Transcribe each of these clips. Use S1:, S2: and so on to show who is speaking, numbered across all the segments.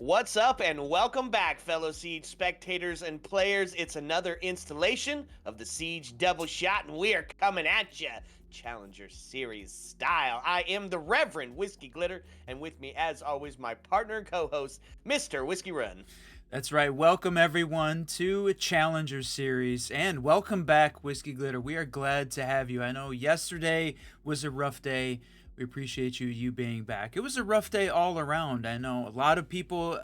S1: What's up, and welcome back, fellow Siege spectators and players. It's another installation of the Siege Double Shot, and we are coming at you, Challenger Series style. I am the Reverend Whiskey Glitter, and with me, as always, my partner and co-host, Mr. Whiskey Run.
S2: That's right. Welcome everyone to a Challenger Series, and welcome back, Whiskey Glitter. We are glad to have you. I know yesterday was a rough day. We appreciate you being back. It was a rough day all around. I know a lot of people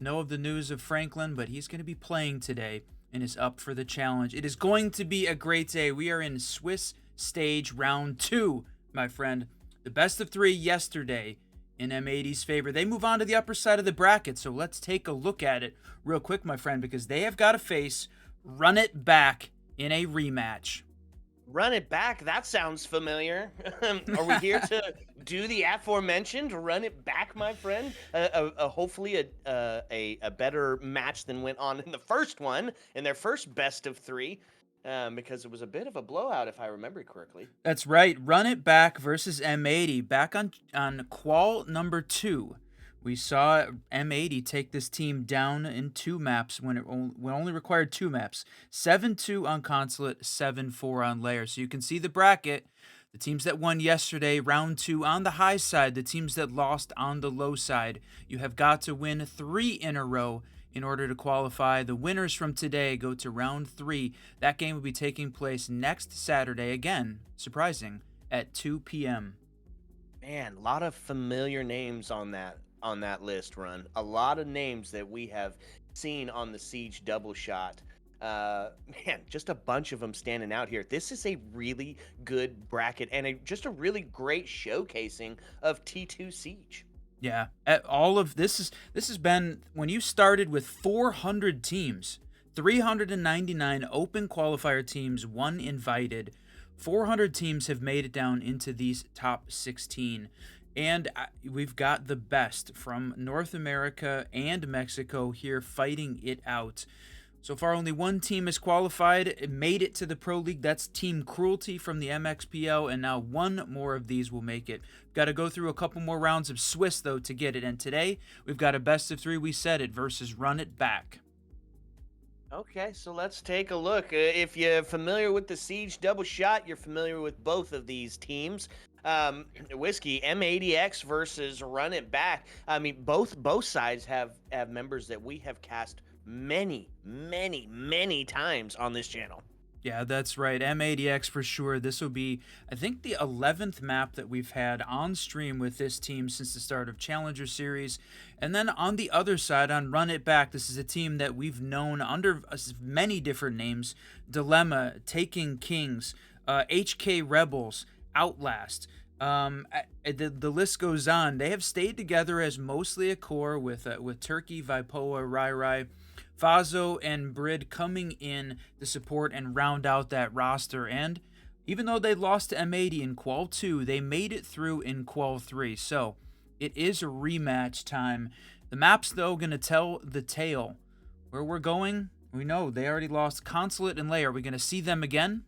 S2: know of the news of Franklin, but he's going to be playing today and is up for the challenge. It is going to be a great day. We are in Swiss stage round 2, my friend. The best of 3 yesterday in M80's favor. They move on to the upper side of the bracket, so let's take a look at it real quick, my friend, because they have got to face Run It Back in a rematch.
S1: Run it back. That sounds familiar. Are we here to do the aforementioned run it back, my friend? Hopefully a better match than went on in the first one, in their first best of 3, because it was a bit of a blowout, if I remember correctly.
S2: That's right. Run It Back versus M80. Back on qual number 2. We saw M80 take this team down in 2 maps when it only required 2 maps. 7-2 on Consulate, 7-4 on Lair. So you can see the bracket. The teams that won yesterday, round 2 on the high side. The teams that lost on the low side. You have got to win 3 in a row in order to qualify. The winners from today go to round 3. That game will be taking place next Saturday, again, surprising, at 2 p.m.
S1: Man, a lot of familiar names on that list, Run. A lot of names that we have seen on the Siege Double Shot. Man, just a bunch of them standing out here. This is a really good bracket and just a really great showcasing of T2 Siege.
S2: Yeah, all of this has been when you started with 400 teams, 399 open qualifier teams, 1 invited. 400 teams have made it down into these top 16. And we've got the best from North America and Mexico here fighting it out. So far, only 1 team has qualified. It made it to the Pro League. That's Team Cruelty from the MXPL, and now 1 more of these will make it. Got to go through a couple more rounds of Swiss, though, to get it. And today, we've got a best of 3, we said it, versus Run It Back.
S1: Okay, so let's take a look. If you're familiar with the Siege Double Shot, you're familiar with both of these teams. Whiskey, M80x versus Run It Back. I mean, both sides have members that we have cast many times on this channel.
S2: Yeah, that's right. M80X for sure. This will be, I think, the 11th map that we've had on stream with this team since the start of Challenger Series. And then on the other side, on Run It Back, this is a team that we've known under many different names. Dilemma, Taking Kings, HK Rebels, Outlast. The list goes on. They have stayed together as mostly a core with Turkey, Vipoa, Rai Rai, Fazo, and Brid coming in to support and round out that roster. And even though they lost to M80 in Qual 2, they made it through in Qual 3. So it is a rematch time. The map's, though, going to tell the tale. Where we're going, we know they already lost Consulate and Lair. Are we going to see them again?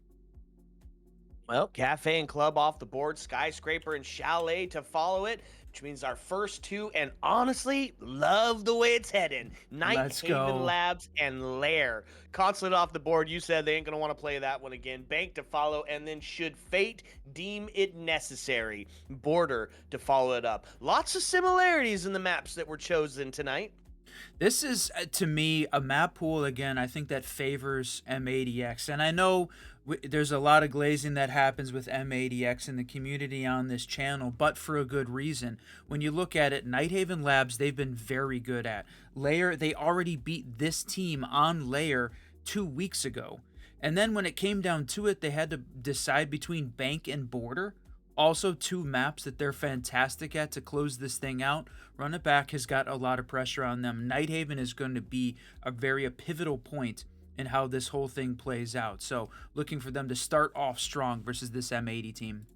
S1: Well, Cafe and Club off the board, Skyscraper and Chalet to follow it, which means our first 2, and honestly, love the way it's heading.
S2: Let's
S1: Nighthaven
S2: go.
S1: Labs and Lair. Consulate off the board, you said they ain't going to want to play that one again. Bank to follow, and then should fate deem it necessary, Border to follow it up. Lots of similarities in the maps that were chosen tonight.
S2: This is, to me, a map pool, again, I think that favors M80X. And I know there's a lot of glazing that happens with M80X in the community on this channel, but for a good reason. When you look at it, Nighthaven Labs, they've been very good at. Lair, they already beat this team on Lair 2 weeks ago. And then when it came down to it, they had to decide between Bank and Border. Also, 2 maps that they're fantastic at to close this thing out. Run It Back has got a lot of pressure on them. Nighthaven is going to be a pivotal point in how this whole thing plays out. So, looking for them to start off strong versus this M80 team.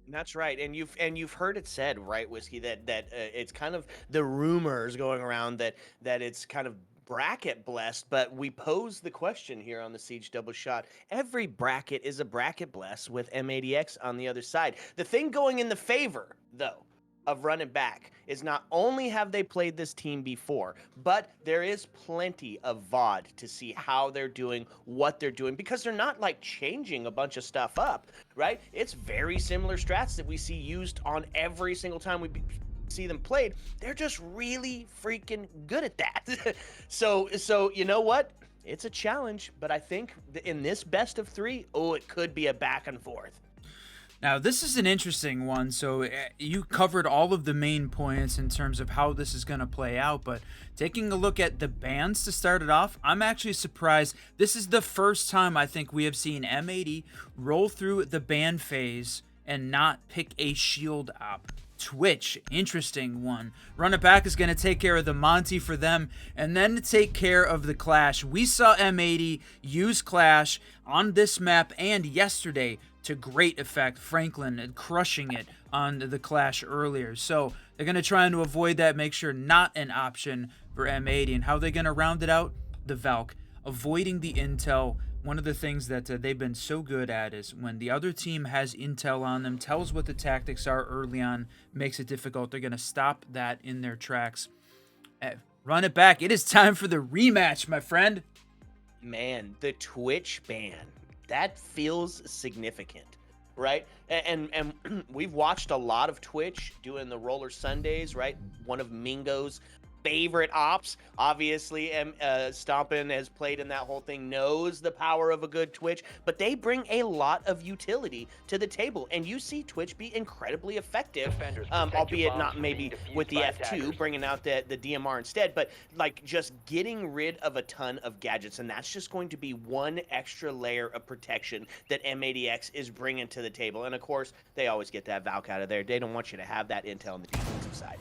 S1: That's right, and you've heard it said, right, Whiskey, that it's kind of the rumors going around that it's kind of bracket blessed, but we pose the question here on the Siege Double Shot. Every bracket is a bracket blessed with M80X on the other side. The thing going in the favor, though, of running back is not only have they played this team before, but there is plenty of VOD to see how they're doing, what they're doing, because they're not like changing a bunch of stuff up, right? It's very similar strats that we see used on every single time we see them played. They're just really freaking good at that. So you know what? It's a challenge, but I think in this best of 3, it could be a back and forth.
S2: Now, this is an interesting one. So you covered all of the main points in terms of how this is going to play out, but taking a look at the bans to start it off, I'm actually surprised. This is the first time I think we have seen M80 roll through the ban phase and not pick a shield op. Twitch, interesting one. Run It Back is going to take care of the Monty for them and then take care of the Clash. We saw M80 use Clash on this map and yesterday to great effect. Franklin crushing it on the Clash earlier. So they're going to try to avoid that, make sure not an option for M80. And how are they going to round it out? The Valk. Avoiding the intel. One of the things that they've been so good at is when the other team has intel on them, tells what the tactics are early on, makes it difficult. They're going to stop that in their tracks. Run It Back. It is time for the rematch, my friend.
S1: Man, the Twitch ban. That feels significant, right? And we've watched a lot of Twitch doing the Roller Sundays, right? One of Mingo's favorite ops. Obviously, Stompin has played in that whole thing, knows the power of a good Twitch, but they bring a lot of utility to the table, and you see Twitch be incredibly effective, albeit not maybe with the F2, bringing out the DMR instead, but like just getting rid of a ton of gadgets, and that's just going to be one extra layer of protection that M80x is bringing to the table. And of course, they always get that Valk out of there. They don't want you to have that intel on the defensive side.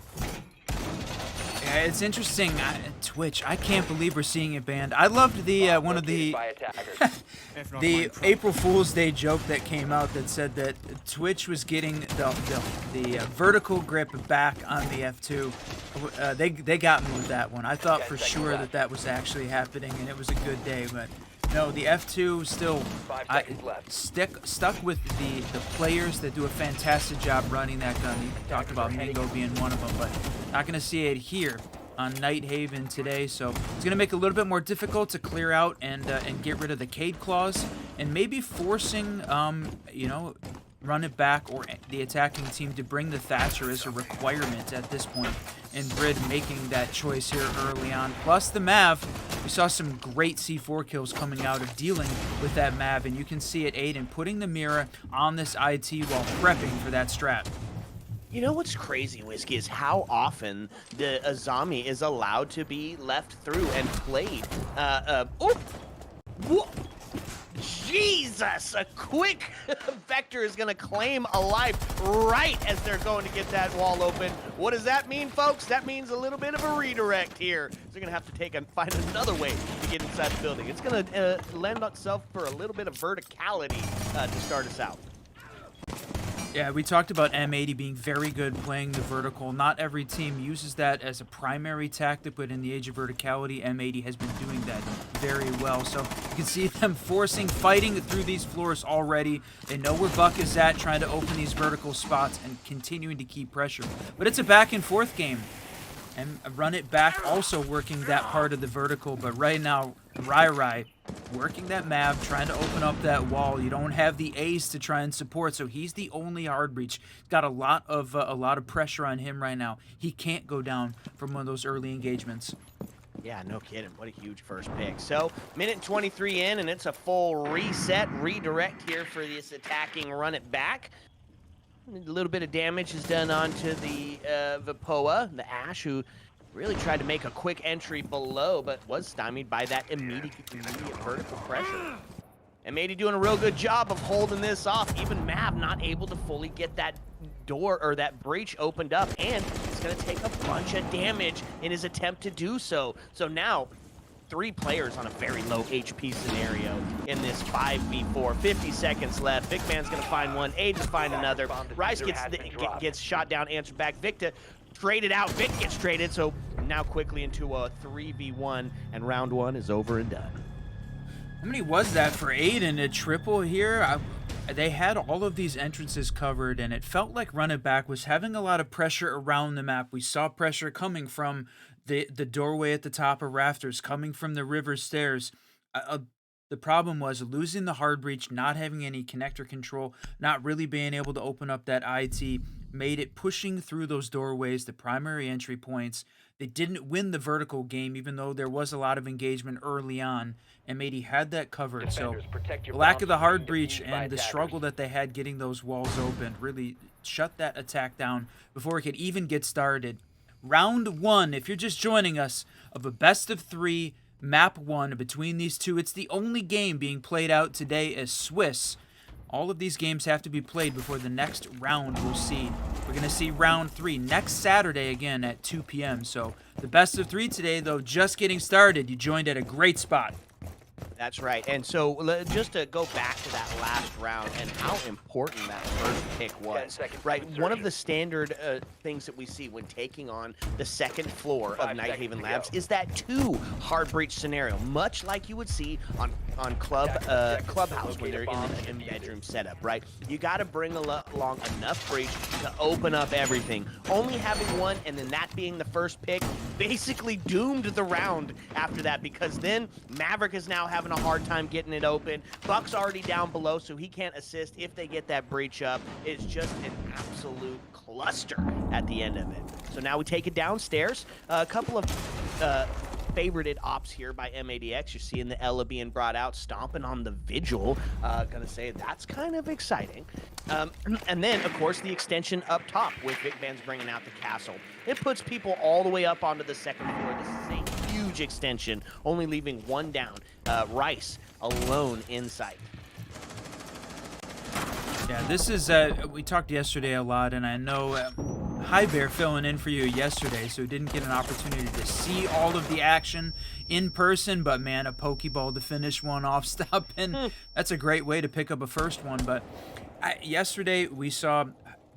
S2: Yeah, it's interesting. Twitch, I can't believe we're seeing it banned. I loved the one of the the April Fool's Day joke that came out that said that Twitch was getting the vertical grip back on the F2. They got me with that one. I thought for sure that was actually happening, and it was a good day, but no, the F2 still stuck with the players that do a fantastic job running that gun. You talked about Mingo being one of them, but not going to see it here on Nighthaven today. So it's going to make it a little bit more difficult to clear out and get rid of the Cade Claws, and maybe forcing, Run It Back or the attacking team to bring the Thatcher as a requirement at this point. And Brid making that choice here early on. Plus the Mav, we saw some great C4 kills coming out of dealing with that Mav, and you can see it Aiden putting the mirror on this IT while prepping for that strat.
S1: You know what's crazy, Whiskey, is how often the Azami is allowed to be left through and played. Jesus! A quick Vector is going to claim a life right as they're going to get that wall open. What does that mean, folks? That means a little bit of a redirect here. So they're going to have to find another way to get inside the building. It's going to lend itself for a little bit of verticality to start us out.
S2: Yeah, we talked about M80 being very good playing the vertical. Not every team uses that as a primary tactic, but in the age of verticality, M80 has been doing that very well. So you can see them fighting through these floors already. They know where Buck is at, trying to open these vertical spots and continuing to keep pressure. But it's a back and forth game. And Run It Back also working that part of the vertical, but right now, Rai working that map, trying to open up that wall. You don't have the ace to try and support, so he's the only hard breach. He's got a lot of pressure on him right now. He can't go down from one of those early engagements.
S1: Yeah, no kidding. What a huge first pick. So, minute 23 in, and it's a full redirect here for this attacking Run It Back. A little bit of damage is done onto the Vapoa, the Ash, who really tried to make a quick entry below, but was stymied by that immediate vertical pressure. M80 doing a real good job of holding this off. Even Mav not able to fully get that door or that breach opened up, and it's going to take a bunch of damage in his attempt to do so. So now, 3 players on a very low HP scenario in this 5v4. 50 seconds left. Big Man's going to find one. Aiden to find another. Rice gets shot down, answered back. Victor traded out. Vic gets traded. So now quickly into a 3v1, and round 1 is over and done.
S2: How many was that for Aiden? A triple here? they had all of these entrances covered, and it felt like Run It Back was having a lot of pressure around the map. We saw pressure coming from the doorway at the top of Rafters, coming from the river stairs. The problem was losing the hard breach, not having any connector control, not really being able to open up that IT, made it pushing through those doorways, the primary entry points. They didn't win the vertical game, even though there was a lot of engagement early on. M80 had that covered. So the lack of the hard breach and the struggle that they had getting those walls open really shut that attack down before it could even get started. Round 1, if you're just joining us, of a best of 3 map 1 between these two. It's the only game being played out today as Swiss. All of these games have to be played before the next round we'll see. We're going to see round 3 next Saturday again at 2 p.m. So the best of 3 today, though, just getting started. You joined at a great spot.
S1: That's right. And so just to go back to that last round and how important that first pick was, right? One of the standard things that we see when taking on the second floor of Nighthaven Labs is that 2 hard breach scenario, much like you would see on Clubhouse when they're in the bedroom setup, right? You got to bring along enough breach to open up everything. Only having 1 and then that being the first pick basically doomed the round after that, because then Maverick is now having a hard time getting it open. Buck's already down below, so he can't assist if they get that breach up. It's just an absolute cluster at the end of it. So now we take it downstairs. A couple of favorited ops here by M80x. You're seeing the Ella being brought out, stomping on the Vigil. Gonna say that's kind of exciting. And then, of course, the extension up top with Vic Van's bringing out the castle. It puts people all the way up onto the second floor. This is a huge extension, only leaving 1 down. Rice alone in sight.
S2: Yeah, this is, we talked yesterday a lot, and I know High Bear filling in for you yesterday, so didn't get an opportunity to see all of the action in person, but man, a Pokeball to finish one off stopping. That's a great way to pick up a first one, but yesterday we saw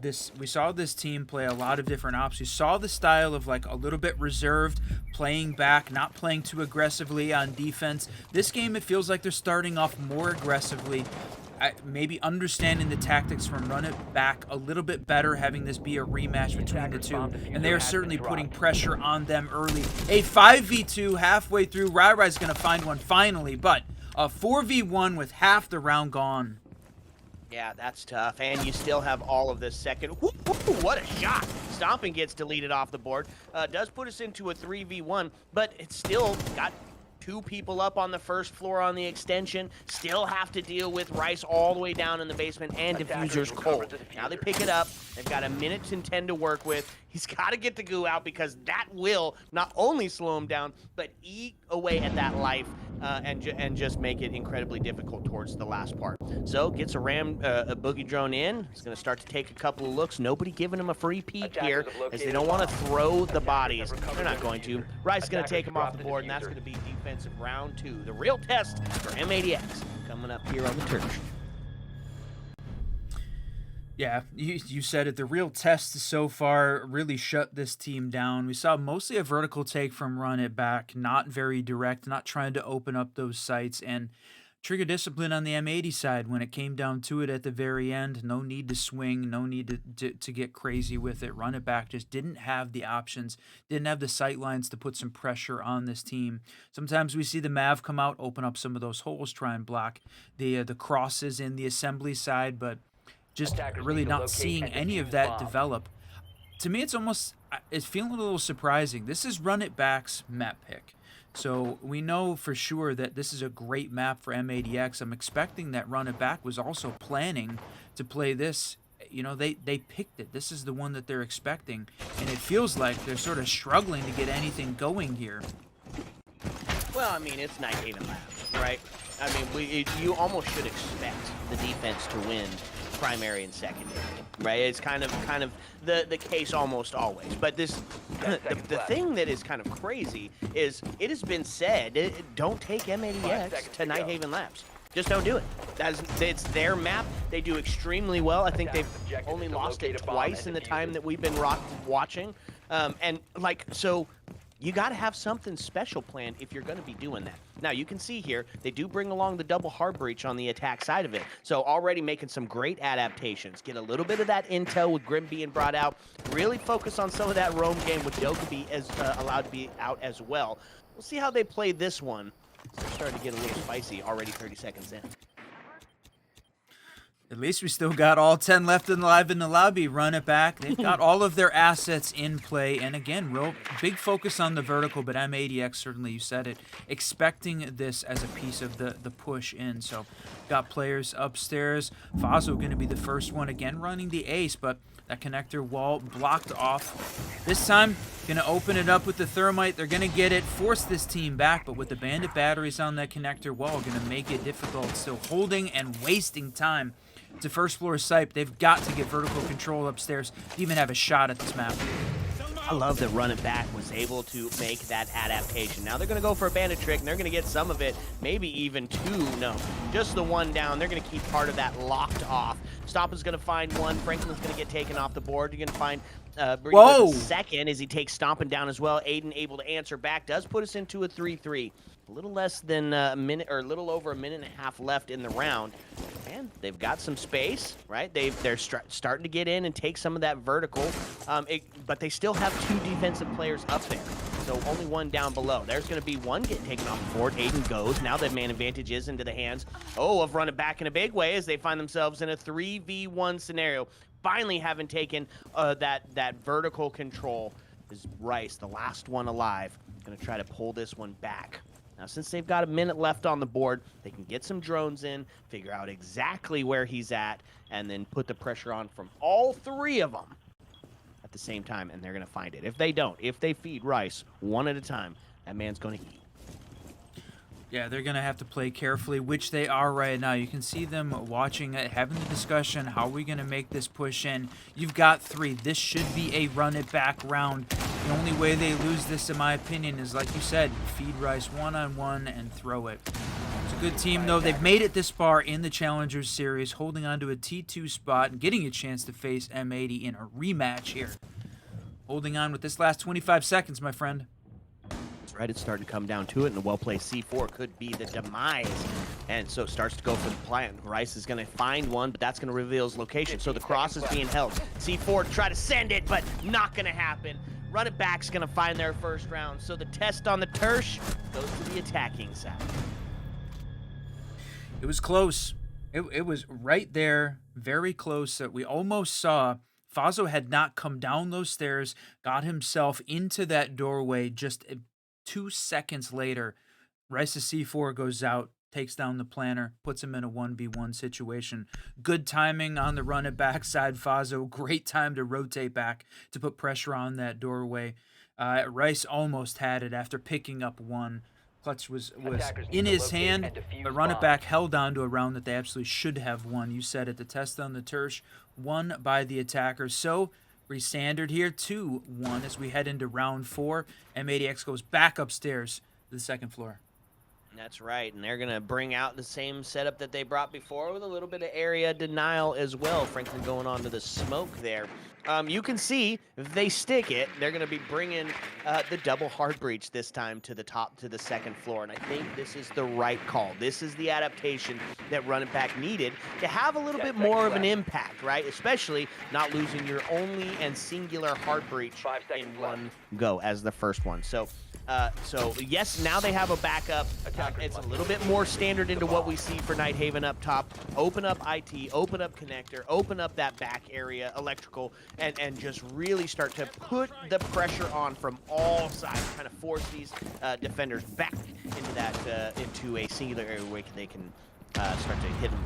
S2: this team play a lot of different ops. We saw the style of like a little bit reserved, playing back, not playing too aggressively on defense. This game, it feels like they're starting off more aggressively, maybe understanding the tactics from Run It Back a little bit better, having this be a rematch between the two, and they are certainly putting pressure on them early. A 5v2 halfway through. Rai's going to find one finally, but a 4v1 with half the round gone.
S1: Yeah, that's tough, and you still have all of this second. What a shot! Stomping gets deleted off the board. Does put us into a 3v1, but it's still got 2 people up on the first floor on the extension. Still have to deal with Rice all the way down in the basement, and Diffuser's cold. Now they pick it up. They've got a minute and 10 to work with. He's got to get the goo out, because that will not only slow him down, but eat away at that life and just make it incredibly difficult towards the last part. So gets a boogie drone in. He's going to start to take a couple of looks. Nobody giving him a free peek here, as they don't want to throw the bodies. They're not going to. Rice is going to take him off the board, and that's going to be defensive round 2. The real test for M80x coming up here on the Turf.
S2: Yeah, you said it. The real test so far really shut this team down. We saw mostly a vertical take from Run It Back, not very direct, not trying to open up those sites, and trigger discipline on the M80 side when it came down to it at the very end. No need to swing, no need to get crazy with it. Run It Back just didn't have the options, didn't have the sight lines to put some pressure on this team. Sometimes we see the Mav come out, open up some of those holes, try and block the crosses in the assembly side, but just really not seeing any of that develop. To me, it's feeling a little surprising. This is Run It Back's map pick. So we know for sure that this is a great map for M80x. I'm expecting that Run It Back was also planning to play this. You know, they picked it. This is the one that they're expecting. And it feels like they're sort of struggling to get anything going here.
S1: Well, I mean, it's Nighthaven Labs, right? I mean, you almost should expect the defense to win primary and secondary, right? It's kind of the case almost always. But this, the thing that is kind of crazy is it has been said, don't take M80x to Nighthaven Labs. Just don't do it. It's their map. They do extremely well. I think they've only lost it twice in the time that we've been watching. And like, so you got to have something special planned if you're going to be doing that. Now, you can see here, they do bring along the double hard breach on the attack side of it. So already making some great adaptations. Get a little bit of that intel with Grim being brought out. Really focus on some of that roam game with Dokkaebi as allowed to be out as well. We'll see how they play this one. They're starting to get a little spicy already 30 seconds in.
S2: At least we still got all 10 left alive in the lobby. Run it back. They've got all of their assets in play. And again, real big focus on the vertical, but M80x, certainly you said it, expecting this as a piece of the push in. So got players upstairs. Fazo going to be the first one again running the ace, but that connector wall blocked off. This time, going to open it up with the thermite. They're going to get it, force this team back, but with the bandit batteries on that connector wall, going to make it difficult. Still holding and wasting time to first floor Sipe. They've got to get vertical control upstairs to even have a shot at this map.
S1: I love that Run It Back was able to make that adaptation. Now they're going to go for a bandit trick, and they're going to get some of it, maybe even two. No, just the one down. They're going to keep part of that locked off. Stomp is going to find one. Franklin's going to get taken off the board. You're going to find
S2: Whoa!
S1: second as he takes Stomping down as well. Aiden able to answer back. Does put us into a 3-3. A little less than a minute, or a little over a minute and a half left in the round. And they've got some space, right? They're starting to get in and take some of that vertical, but they still have two defensive players up there. So only one down below. There's going to be one getting taken off the board. Aiden goes. Now the man advantage is into the hands of Run It Back in a big way as they find themselves in a 3v1 scenario. Finally having taken that vertical control is Rice, the last one alive. Going to try to pull this one back. Now, since they've got a minute left on the board, they can get some drones in, figure out exactly where he's at, and then put the pressure on from all three of them at the same time, and they're going to find it. If they don't, if they feed Rice one at a time, that man's going to eat.
S2: Yeah, they're going to have to play carefully, which they are right now. You can see them watching it, having the discussion, how are we going to make this push in? You've got three. This should be a run-it-back round. The only way they lose this, in my opinion, is, like you said, feed Rice one-on-one and throw it. It's a good team, though. They've made it this far in the Challengers Series, holding on to a T2 spot and getting a chance to face M80 in a rematch here. Holding on with this last 25 seconds, my friend.
S1: Right, it's starting to come down to it, and a well-placed C4 could be the demise. And so starts to go for the plant. Rice is going to find one, but that's going to reveal his location. So the cross is being held. C4 try to send it, but not going to happen. Run It Back's going to find their first round. So the test on the Tersh goes to the attacking side.
S2: It was close. It was right there, very close. That we almost saw. Fazo had not come down those stairs, got himself into that doorway just 2 seconds later. Rice's C4 goes out, takes down the planner, puts him in a 1v1 situation. Good timing on the Run It Back side, Fazo. Great time to rotate back to put pressure on that doorway. Rice almost had it after picking up one. Clutch was in his hand, but Run It Back held on to a round that they absolutely should have won. You said it, the test on the Tersh, won by the attackers. So re-standard here, 2-1 as we head into round 4. M80x goes back upstairs to the second floor.
S1: That's right, and they're going to bring out the same setup that they brought before with a little bit of area denial as well. Franklin going on to the smoke there. You can see if they stick it, they're going to be bringing the double hard breach this time to the top, to the second floor, and I think this is the right call. This is the adaptation that Run It Back needed to have a little bit more of an impact, right? Especially not losing your only and singular hard breach in one go as the first one. So yes, now they have a backup. It's a little bit more standard into what we see for Nighthaven up top. Open up IT, open up connector, open up that back area, electrical, and just really start to put the pressure on from all sides, kind of force these defenders back into that into a singular area where they can start to hit them,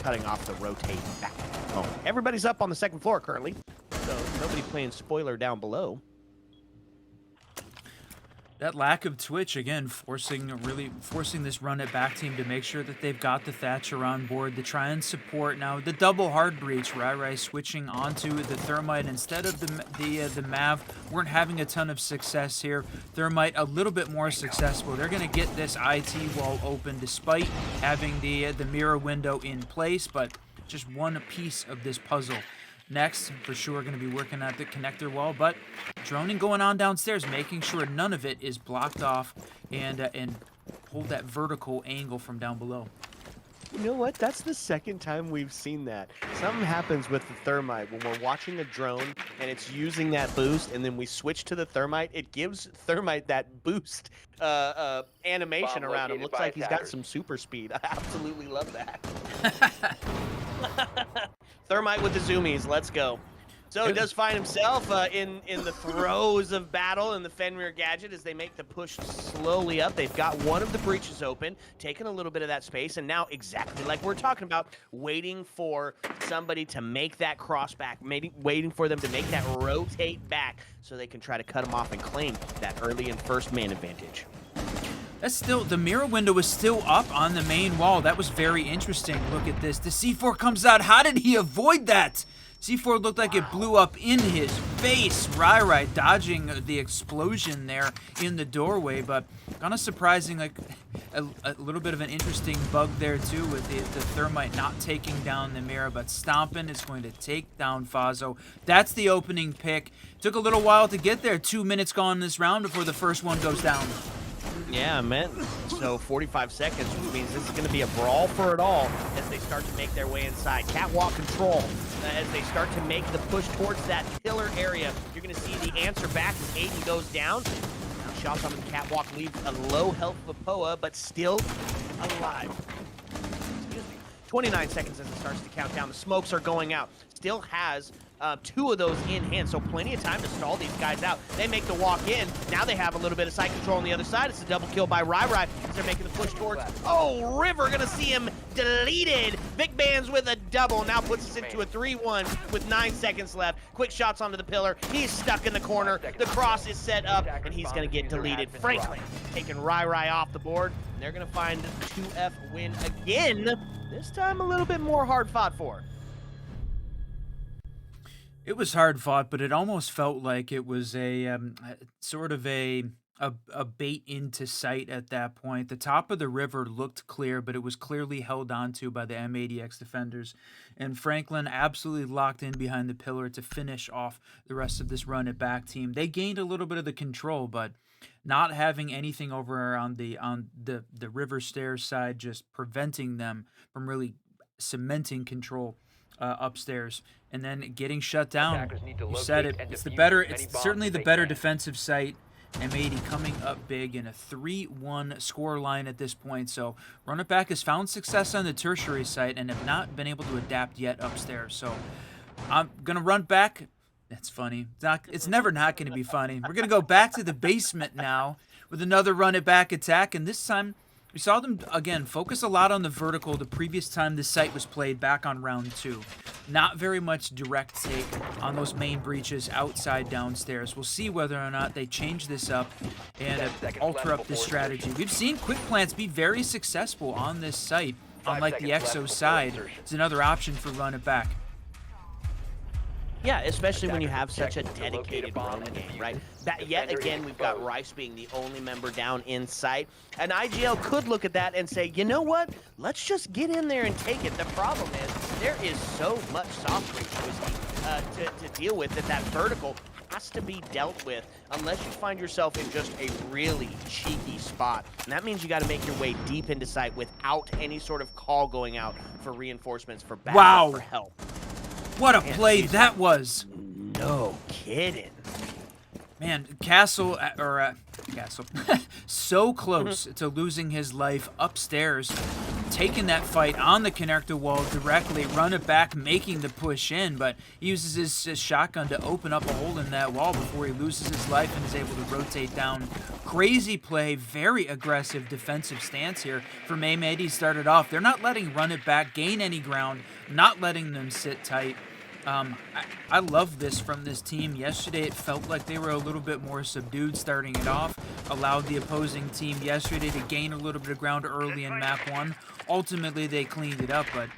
S1: cutting off the rotate back home. Everybody's up on the second floor currently, so nobody playing spoiler down below.
S2: That lack of twitch, again, really forcing this Run It Back team to make sure that they've got the Thatcher on board to try and support now the double hard breach. Rai switching onto the Thermite instead of the Mav. Weren't having a ton of success here. Thermite a little bit more successful. They're going to get this IT wall open despite having the mirror window in place, but just one piece of this puzzle. next. For sure going to be working at the connector wall, but droning going on downstairs, making sure none of it is blocked off and hold that vertical angle from down below.
S1: You know what? That's the second time we've seen that. Something happens with the thermite when we're watching a drone and it's using that boost, and then we switch to the thermite. It gives thermite that boost animation around him. Looks like he's got some super speed. I absolutely love that. Thermite with the zoomies. Let's go. So he does find himself in the throes of battle in the Fenrir gadget as they make the push slowly up. They've got one of the breaches open, taking a little bit of that space, and now exactly like we're talking about, waiting for somebody to make that cross back, waiting for them to make that rotate back so they can try to cut them off and claim that early and first man advantage.
S2: That's still, the mirror window is still up on the main wall. That was very interesting. Look at this. The C4 comes out. How did he avoid that? C4 looked like it blew up in his face. Rai dodging the explosion there in the doorway, but kind of surprising, like a little bit of an interesting bug there too with the thermite not taking down the mirror, but Stompin is going to take down Fazo. That's the opening pick. Took a little while to get there. 2 minutes gone in this round before the first one goes down.
S1: Yeah, man. So 45 seconds, which means this is going to be a brawl for it all as they start to make their way inside. Catwalk control as they start to make the push towards that pillar area. You're going to see the answer back as Aiden goes down. Now shots on the catwalk leaves a low health of Poa, but still alive. 29 seconds as it starts to count down. The smokes are going out. Still has 2 of those in hand, so plenty of time to stall these guys out. They make the walk in. Now they have a little bit of sight control on the other side. It's a double kill by Rai as they're making the push towards. Oh, River gonna see him deleted. Vic Bands with a double. Now puts us into a 3-1 with 9 seconds left. Quick shots onto the pillar. He's stuck in the corner. The cross is set up, and he's gonna get deleted. Franklin taking Rai off the board. And they're gonna find 2F win again. This time a little bit more hard fought for.
S2: It was hard fought, but it almost felt like it was a sort of a bait into sight at that point. The top of the river looked clear, but it was clearly held onto by the M80x defenders. And Franklin absolutely locked in behind the pillar to finish off the rest of this run it back team. They gained a little bit of the control, but not having anything over on the river stairs side, just preventing them from really cementing control upstairs, and then getting shut down. You said it. It's certainly the better defensive site. M80 coming up big in a 3-1 score line at this point. So Run It Back has found success on the tertiary site and have not been able to adapt yet upstairs. So I'm gonna run back. That's funny. It's never not going to be funny. We're going to go back to the basement now with another Run It Back attack, and this time we saw them, again, focus a lot on the vertical the previous time this site was played back on round 2. Not very much direct take on those main breaches outside downstairs. We'll see whether or not they change this up and alter up this strategy. We've seen quick plants be very successful on this site, unlike the Exo side. It's another option for Run It Back.
S1: Yeah, especially when you have such a dedicated drone game, right? Yet again, we've got Rice being the only member down in sight. And IGL could look at that and say, you know what? Let's just get in there and take it. The problem is there is so much soft ratios to deal with that vertical has to be dealt with unless you find yourself in just a really cheeky spot. And that means you got to make your way deep into sight without any sort of call going out for reinforcements, for backup, for help.
S2: What a play that was!
S1: No kidding.
S2: Man, Castle, so close to losing his life upstairs, taking that fight on the connector wall directly, Run It Back, making the push in, but he uses his shotgun to open up a hole in that wall before he loses his life and is able to rotate down. Crazy play, very aggressive defensive stance here from M80. Started off. They're not letting Run It Back gain any ground, not letting them sit tight. I love this from this team. Yesterday it felt like they were a little bit more subdued starting it off, allowed the opposing team yesterday to gain a little bit of ground early in map 1. Ultimately they cleaned it up, but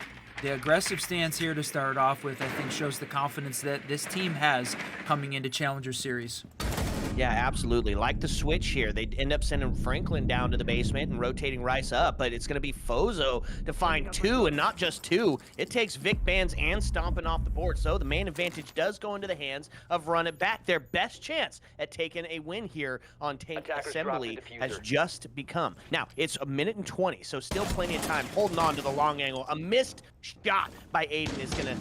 S2: the aggressive stance here to start off with I think shows the confidence that this team has coming into Challenger Series.
S1: Yeah, absolutely. Like the switch here, they end up sending Franklin down to the basement and rotating Rice up, but it's going to be Fozo to find two, and not just two. It takes Vic Bands and Stomping off the board, so the main advantage does go into the hands of Run It Back. Their best chance at taking a win here on Tank Assembly has just become. Now, it's a minute and 20, so still plenty of time. Holding on to the long angle. A missed shot by Aiden is going to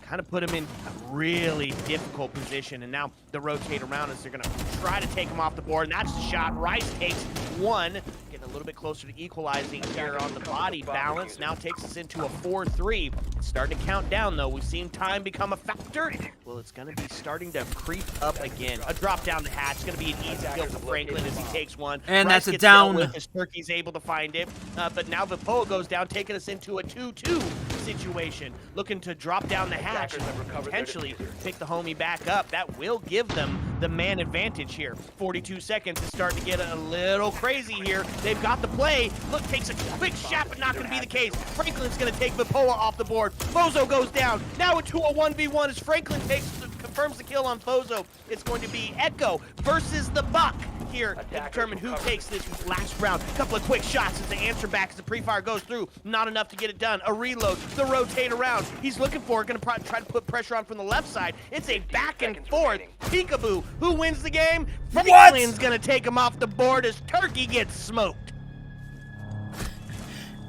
S1: kind of put him in a really difficult position, and now the rotate around as they're going to try to take him off the board, and that's the shot. Rice takes one, getting a little bit closer to equalizing here on the body balance. Now takes us into a 4-3. It's starting to count down, though. We've seen time become a factor. Well, it's going to be starting to creep up again. A drop down the hatch. It's going to be an easy kill for Franklin as he takes one.
S2: And
S1: Rice
S2: that's a down.
S1: As Turkey's able to find it, but now Vipoa goes down, taking us into a 2-2 situation. Looking to drop down the hatch and potentially pick the homie back up. That will give them the man advantage here. 42 seconds is starting to get a little crazy here. They've got the play. Look, takes a quick shot, but not going to be the case. Franklin's going to take Vipoa off the board. Fozo goes down. Now into a 1v1 as Franklin confirms the kill on Fozo. It's going to be Echo versus the Buck here to determine who takes this last round. A couple of quick shots as the answer back as the pre-fire goes through. Not enough to get it done. A reload, the rotate around. He's looking for it, going to try to put pressure on from the left side. It's a back and forth. Peekaboo. Who wins the game? Franklin's going to take him off the board as Turkey gets smoked.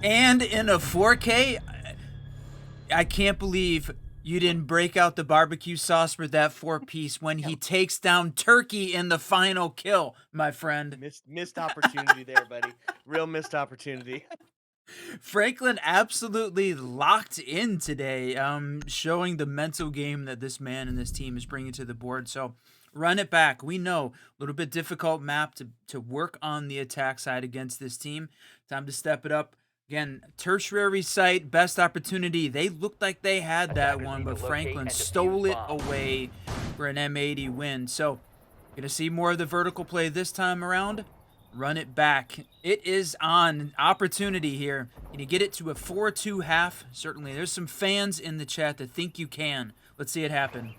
S2: And in a 4K, I can't believe you didn't break out the barbecue sauce for that 4-piece when he takes down Turkey in the final kill, my friend.
S1: Missed opportunity there, buddy. Real missed opportunity.
S2: Franklin absolutely locked in today, showing the mental game that this man and this team is bringing to the board. So Run It Back. We know a little bit difficult map to work on the attack side against this team. Time to step it up. Again, tertiary site, best opportunity. They looked like they had that one, but Franklin stole it away for an M80 win. So, gonna see more of the vertical play this time around. Run It Back. It is on. Opportunity here. Can you get it to a 4-2 half? Certainly. There's some fans in the chat that think you can. Let's see it happen.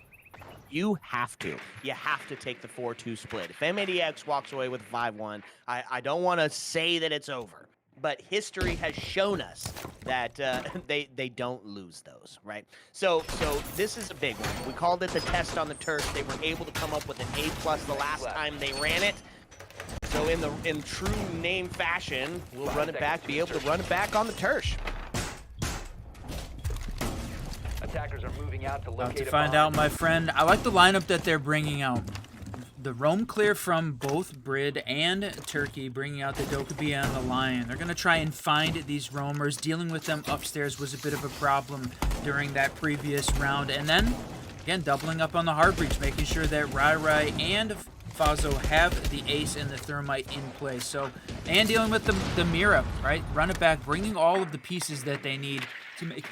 S1: You have to. You have to take the 4-2 split. If M80x walks away with 5-1, I don't want to say that it's over. But history has shown us that they don't lose those, right? So this is a big one. We called it the test on the turf. They were able to come up with an A+ the last time they ran it. So in true name fashion, we'll run it back, be able to run it back on the turf.
S3: Attackers are moving out to locate
S2: to find out, my friend. I like the lineup that they're bringing out. The roam clear from both Brid and Turkey, bringing out the Dokkaebi and the Lion. They're going to try and find these roamers. Dealing with them upstairs was a bit of a problem during that previous round. And then, again, doubling up on the hard breach, making sure that Rai and Fazo have the ace and the thermite in place. So, and dealing with the Mira, right? Run It Back, bringing all of the pieces that they need to make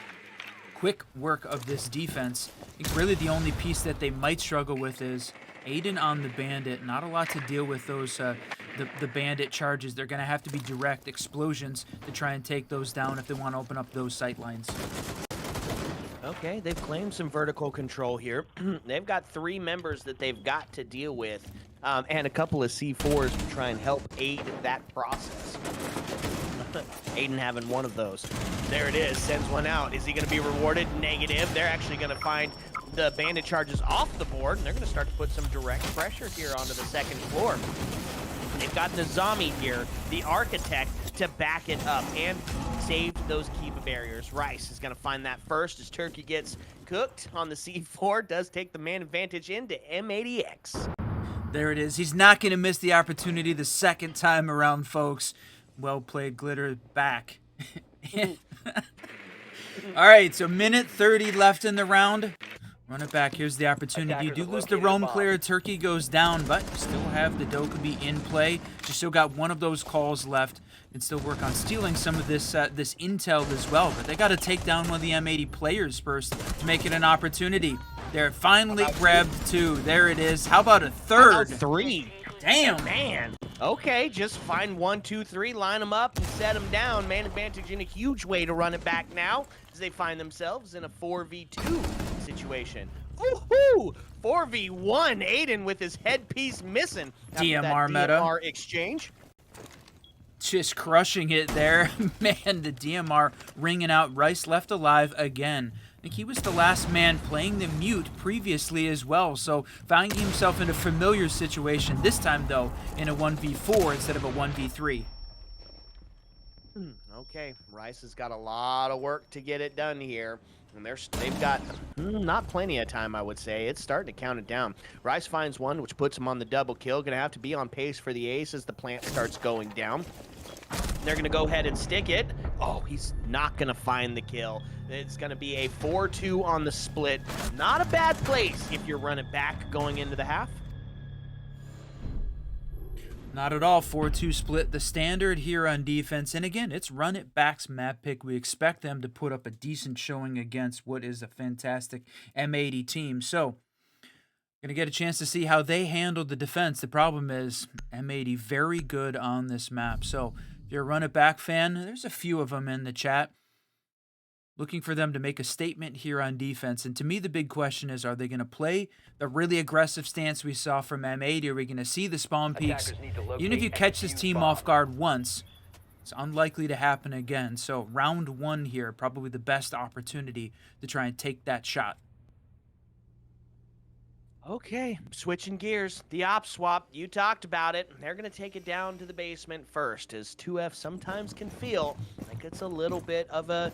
S2: quick work of this defense. I think really the only piece that they might struggle with is Aiden on the Bandit. Not a lot to deal with those the Bandit charges. They're going to have to be direct explosions to try and take those down if they want to open up those sight lines.
S1: Okay, they've claimed some vertical control here. They've got 3 members that they've got to deal with, and a couple of C4s to try and help aid that process. Aiden having one of those. There it is, sends one out. Is he going to be rewarded? Negative. They're actually going to find the Bandit charges off the board, and they're going to start to put some direct pressure here onto the second floor. They've got Nizami here, the Architect, to back it up and saved those Kiva barriers. Rice is going to find that first as Turkey gets cooked on the C4, does take the man advantage into M80x.
S2: There it is. He's not going to miss the opportunity the second time around, folks. Well played, Glitter. Back. All right, so minute 30 left in the round. Run it back. Here's the opportunity. You do lose the roam clear. Turkey goes down, but you still have the Dokkaebi in play. You still got one of those calls left. And still work on stealing some of this this intel as well. But they got to take down one of the M80 players first to make it an opportunity. They're finally grabbed 2. There it is. How about a third?
S1: How about 3?
S2: Damn.
S1: Man. Okay, just find 1, 2, 3, line them up and set them down. Man advantage in a huge way to run it back now as they find themselves in a 4v2 situation. Woohoo! 4v1, Aiden with his headpiece missing. After
S2: DMR
S1: that
S2: meta.
S1: DMR exchange.
S2: Just crushing it there. Man, the DMR ringing out. Rice left alive again. I think he was the last man playing the mute previously as well, so finding himself in a familiar situation, this time though in a 1v4 instead of a 1v3.
S1: Okay, Rice has got a lot of work to get it done here. And they've got not plenty of time, I would say. It's starting to count it down. Rice finds one, which puts him on the double kill. Going to have to be on pace for the ace as the plant starts going down. They're going to go ahead and stick it. Oh, he's not going to find the kill. It's going to be a 4-2 on the split. Not a bad place if you're running back going into the half.
S2: Not at all. 4-2 split, the standard here on defense. And again, it's run it back's map pick. We expect them to put up a decent showing against what is a fantastic M80 team. So, going to get a chance to see how they handle the defense. The problem is M80 very good on this map. So, if you're a run it back fan, there's a few of them in the chat. Looking for them to make a statement here on defense. And to me, the big question is, are they going to play the really aggressive stance we saw from M80? Are we going to see the spawn peaks? Even if you catch this team off guard once, it's unlikely to happen again. So round one here, probably the best opportunity to try and take that shot.
S1: Okay, switching gears. The op swap, you talked about it. They're going to take it down to the basement first, as 2F sometimes can feel like it's a little bit of a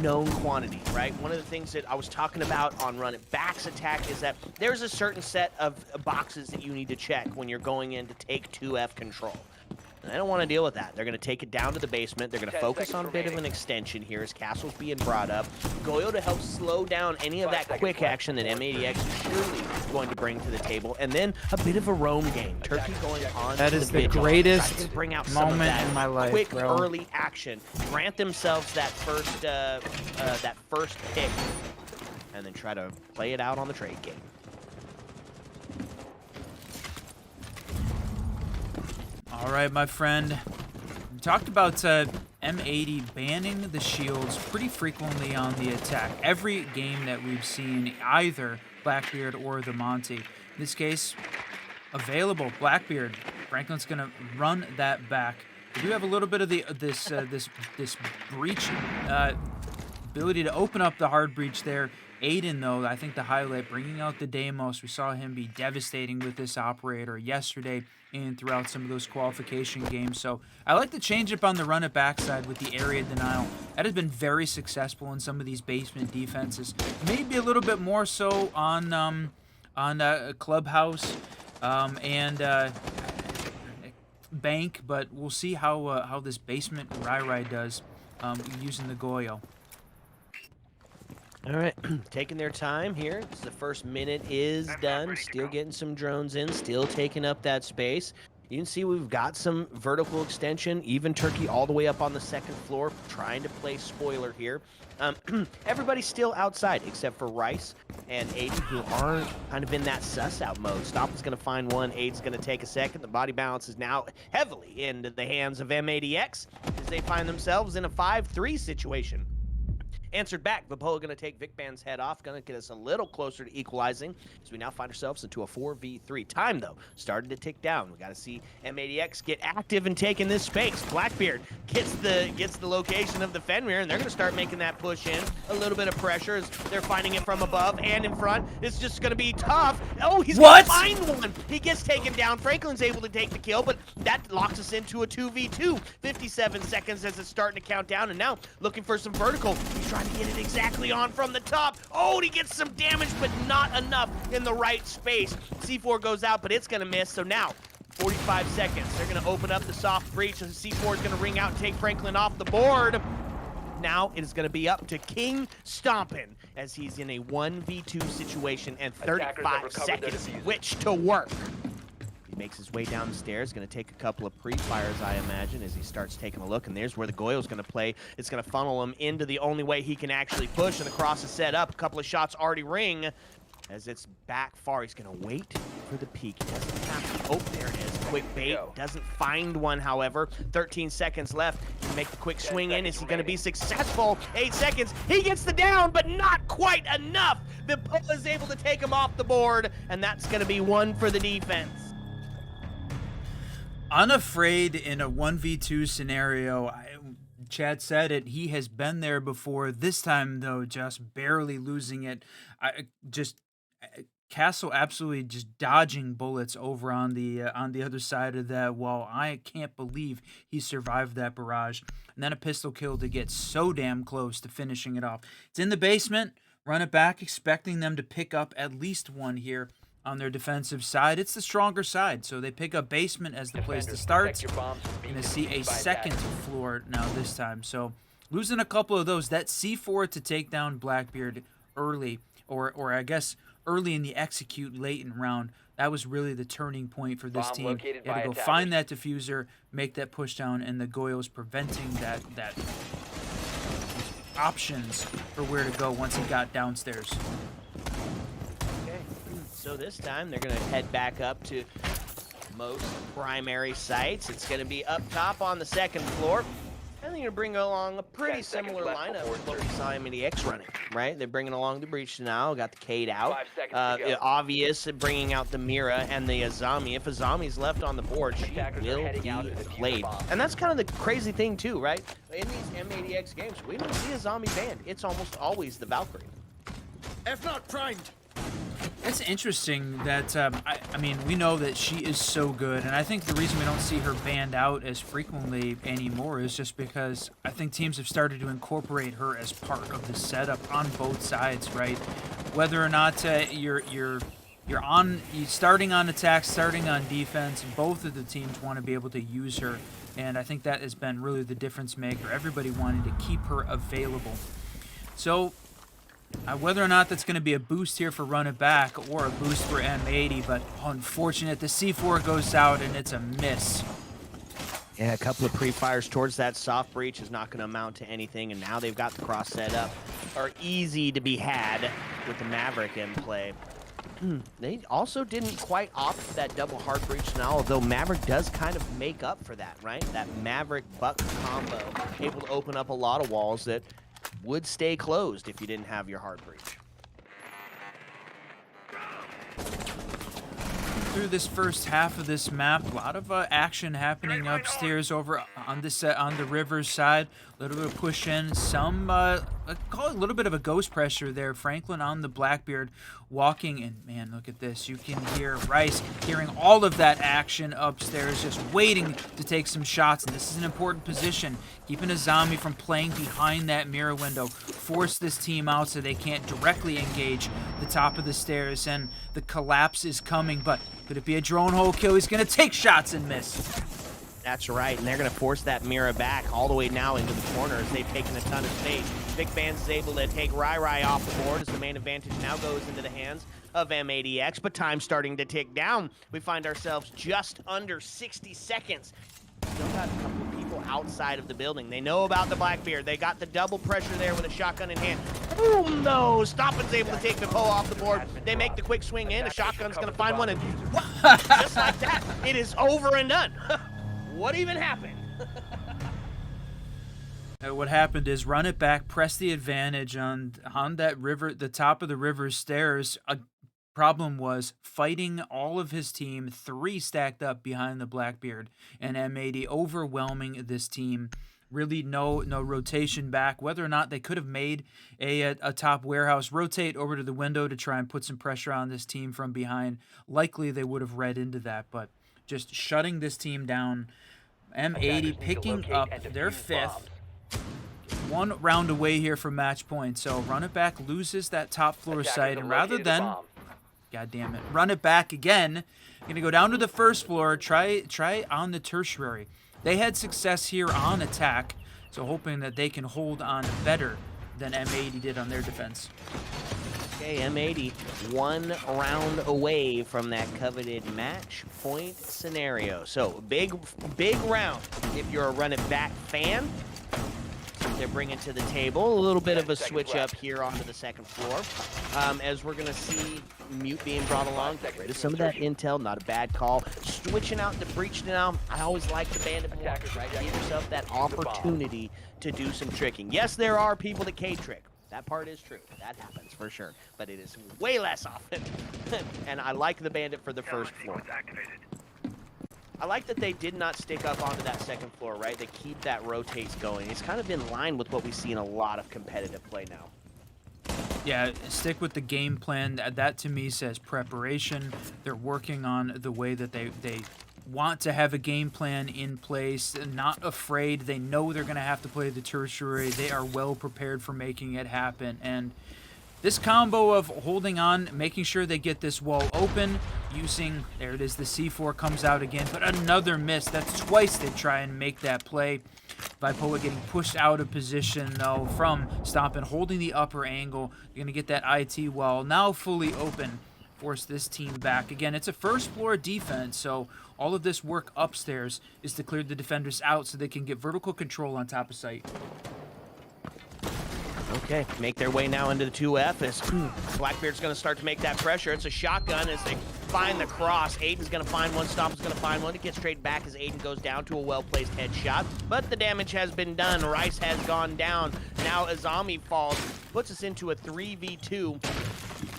S1: known quantity, right? One of the things that I was talking about on Run It Back's attack is that there's a certain set of boxes that you need to check when you're going in to take 2F control. And I don't want to deal with that. They're going to take it down to the basement. They're going to focus on a bit of an extension here as Castle's being brought up. Goyo to help slow down any of that quick action that M80x is surely going to bring to the table. And then a bit of a roam game. Turkey going on.
S4: That is the greatest
S1: bring out some
S4: moment
S1: of that
S4: in my life,
S1: quick
S4: bro.
S1: early action. Grant themselves that first pick. And then try to play it out on the trade game.
S2: All right, my friend. We talked about M80 banning the shields pretty frequently on the attack. Every game that we've seen, either Blackbeard or the Monty. In this case, available Blackbeard. Franklin's going to run that back. We do have a little bit of this breach ability to open up the hard breach there. Aiden, though, I think the highlight, bringing out the Deimos. We saw him be devastating with this operator yesterday and throughout some of those qualification games. So I like the change up on the run it back side with the area denial. That has been very successful in some of these basement defenses. Maybe a little bit more so on Clubhouse and Bank, but we'll see how this basement Rai does using the Goyo.
S1: All right, taking their time here. The first minute is done. Still getting some drones in, still taking up that space. You can see we've got some vertical extension, even Turkey all the way up on the second floor, trying to play spoiler here. Everybody's still outside except for Rice and Aiden, who are kind of in that sus out mode. Stop is going to find one. Aiden's going to take a second. The body balance is now heavily into the hands of M80x as they find themselves in a 5-3 situation. Answered back, Vapola going to take Vic Band's head off, going to get us a little closer to equalizing as we now find ourselves into a 4v3. Time, though, started to tick down. We got to see M80x get active and take in this space. Blackbeard gets the location of the Fenrir, and they're going to start making that push in. A little bit of pressure as they're finding it from above and in front. It's just going to be tough. Oh, he's going to find one. He gets taken down. Franklin's able to take the kill, but that locks us into a 2v2. 57 seconds as it's starting to count down, and now looking for some vertical. He's trying to get it exactly on from the top. Oh, and he gets some damage, but not enough in the right space. C4 goes out, but it's going to miss. So now, 45 seconds. They're going to open up the soft breach, and C4 is going to ring out and take Franklin off the board. Now it is going to be up to King Stompin' as he's in a 1v2 situation and 35 seconds, which to work. He makes his way down the stairs, going to take a couple of pre-fires, I imagine, as he starts taking a look, and there's where the Goyo's going to play. It's going to funnel him into the only way he can actually push, and the cross is set up. A couple of shots already ring. As it's back far, he's going to wait for the peek. He doesn't have to. Oh, there it is. Quick bait. Doesn't find one, however. 13 seconds left. He can make the quick swing in. Is he going to be successful? 8 seconds. He gets the down, but not quite enough. The Poe is able to take him off the board, and that's going to be one for the defense.
S2: Unafraid in a 1v2 scenario. Chad said it. He has been there before. This time, though, just barely losing it. Castle absolutely just dodging bullets over on the other side of that wall. I can't believe he survived that barrage. And then a pistol kill to get so damn close to finishing it off. It's in the basement. Run it back, expecting them to pick up at least one here on their defensive side. It's the stronger side, so they pick up basement as the place to start. Going to see a second floor now this time. So losing a couple of those. That C4 to take down Blackbeard early, or I guess early in the execute late in round, that was really the turning point for this team. You had to go find that diffuser, make that push down, and the Goyle's preventing that options for where to go once he got downstairs.
S1: Okay, so this time they're going to head back up to most primary sites. It's going to be up top on the second floor. And they're going to bring along a pretty similar lineup to what we saw M80x running, right? They're bringing along the Breach now, got the Cade out. Obvious, bringing out the Mira and the Azami. If Azami's left on the board, she will be played. And that's kind of the crazy thing too, right? In these M80x games, we don't see a zombie banned. It's almost always the Valkyrie.
S4: F not primed.
S2: It's interesting that, I mean, we know that she is so good, and I think the reason we don't see her banned out as frequently anymore is just because I think teams have started to incorporate her as part of the setup on both sides, right? Whether or not you're starting on attack, starting on defense, both of the teams want to be able to use her, and I think that has been really the difference maker. Everybody wanting to keep her available. So whether or not that's going to be a boost here for Run It Back or a boost for M80, but unfortunate, the C4 goes out and it's a miss.
S1: Yeah, a couple of pre-fires towards that soft breach is not going to amount to anything, and now they've got the cross set up. Are easy to be had with the Maverick in play. They also didn't quite opt that double hard breach now, although Maverick does kind of make up for that, right? That Maverick-Buck combo, able to open up a lot of walls that would stay closed if you didn't have your hard breach.
S2: Through this first half of this map, a lot of action happening upstairs over on the river side. A little bit of push in, some call it a little bit of a ghost pressure there. Franklin on the Blackbeard walking, and man, look at this. You can hear Rice hearing all of that action upstairs, just waiting to take some shots. And this is an important position, keeping a zombie from playing behind that mirror window. Force this team out so they can't directly engage the top of the stairs, and the collapse is coming. But could it be a drone hole kill? He's going to take shots and miss.
S1: That's right, and they're going to force that Mira back all the way now into the corner as they've taken a ton of space. Big Fans is able to take Rai off the board as the main advantage now goes into the hands of M80x, but time's starting to tick down. We find ourselves just under 60 seconds. Still got a couple of people outside of the building. They know about the Blackbeard. They got the double pressure there with a shotgun in hand. Boom, no! Stoppin's able to take the Poe off the board. They make the quick swing in. The shotgun's going to find one, and just like that, it is over and done. What even happened?
S2: What happened is Run It Back, press the advantage on that river, the top of the river stairs. A problem was fighting all of his team, 3 stacked up behind the Blackbeard, and M80 overwhelming this team. Really no rotation back. Whether or not they could have made a top warehouse rotate over to the window to try and put some pressure on this team from behind, likely they would have read into that, but just shutting this team down. M80 picking up their 5th. 1 round away here from match point. So Run It Back loses that top floor site, and rather than, god damn it, Run It Back again, gonna go down to the first floor, try on the tertiary. They had success here on attack, so hoping that they can hold on better than M80 did on their defense.
S1: Okay, M80 1 round away from that coveted match point scenario. So big round if you're a Run It Back fan. Some they're bringing to the table. A little bit of a switch up here onto the second floor. As we're going to see Mute being brought along. Get rid of some of that intel. Not a bad call. Switching out to breach now. I always like the bandit blockers, right? Give yourself that opportunity to do some tricking. Yes, there are people that K-trick. That part is true. That happens for sure. But it is way less often. And I like the bandit for the first floor. I like that they did not stick up onto that second floor, right? They keep that rotates going. It's kind of in line with what we see in a lot of competitive play now.
S2: Yeah, stick with the game plan. That to me says preparation. They're working on the way that they want to have a game plan in place, not afraid. They know they're going to have to play the tertiary. They are well prepared for making it happen. And this combo of holding on, making sure they get this wall open, using, there it is, the C4 comes out again, but another miss. That's twice they try and make that play. Vipoa getting pushed out of position, though, from stopping, holding the upper angle. You're going to get that IT wall now fully open. Force this team back. Again, it's a first floor defense, so all of this work upstairs is to clear the defenders out so they can get vertical control on top of site.
S1: Okay, make their way now into the 2F as Blackbeard's going to start to make that pressure. It's a shotgun as they find the cross. Aiden's going to find one, Stomp's going to find one. It gets straight back as Aiden goes down to a well-placed headshot. But the damage has been done. Rice has gone down. Now Azami falls, puts us into a 3v2.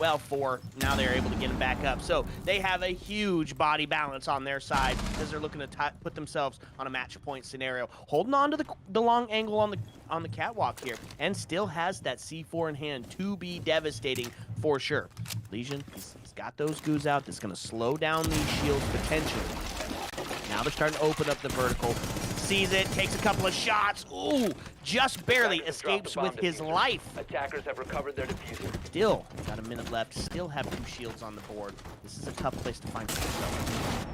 S1: Well, 4. Now they're able to get him back up. So they have a huge body balance on their side as they're looking to put themselves on a match point scenario. Holding on to the long angle on the catwalk here, and still has that C4 in hand to be devastating for sure. Legion, he's got those goos out. That's going to slow down these shields potentially. Now they're starting to open up the vertical. Sees it, takes a couple of shots. Ooh, just barely escapes with his life.
S3: Attackers have recovered their diffuser.
S1: Still got a minute left. Still have 2 shields on the board. This is a tough place to find yourself.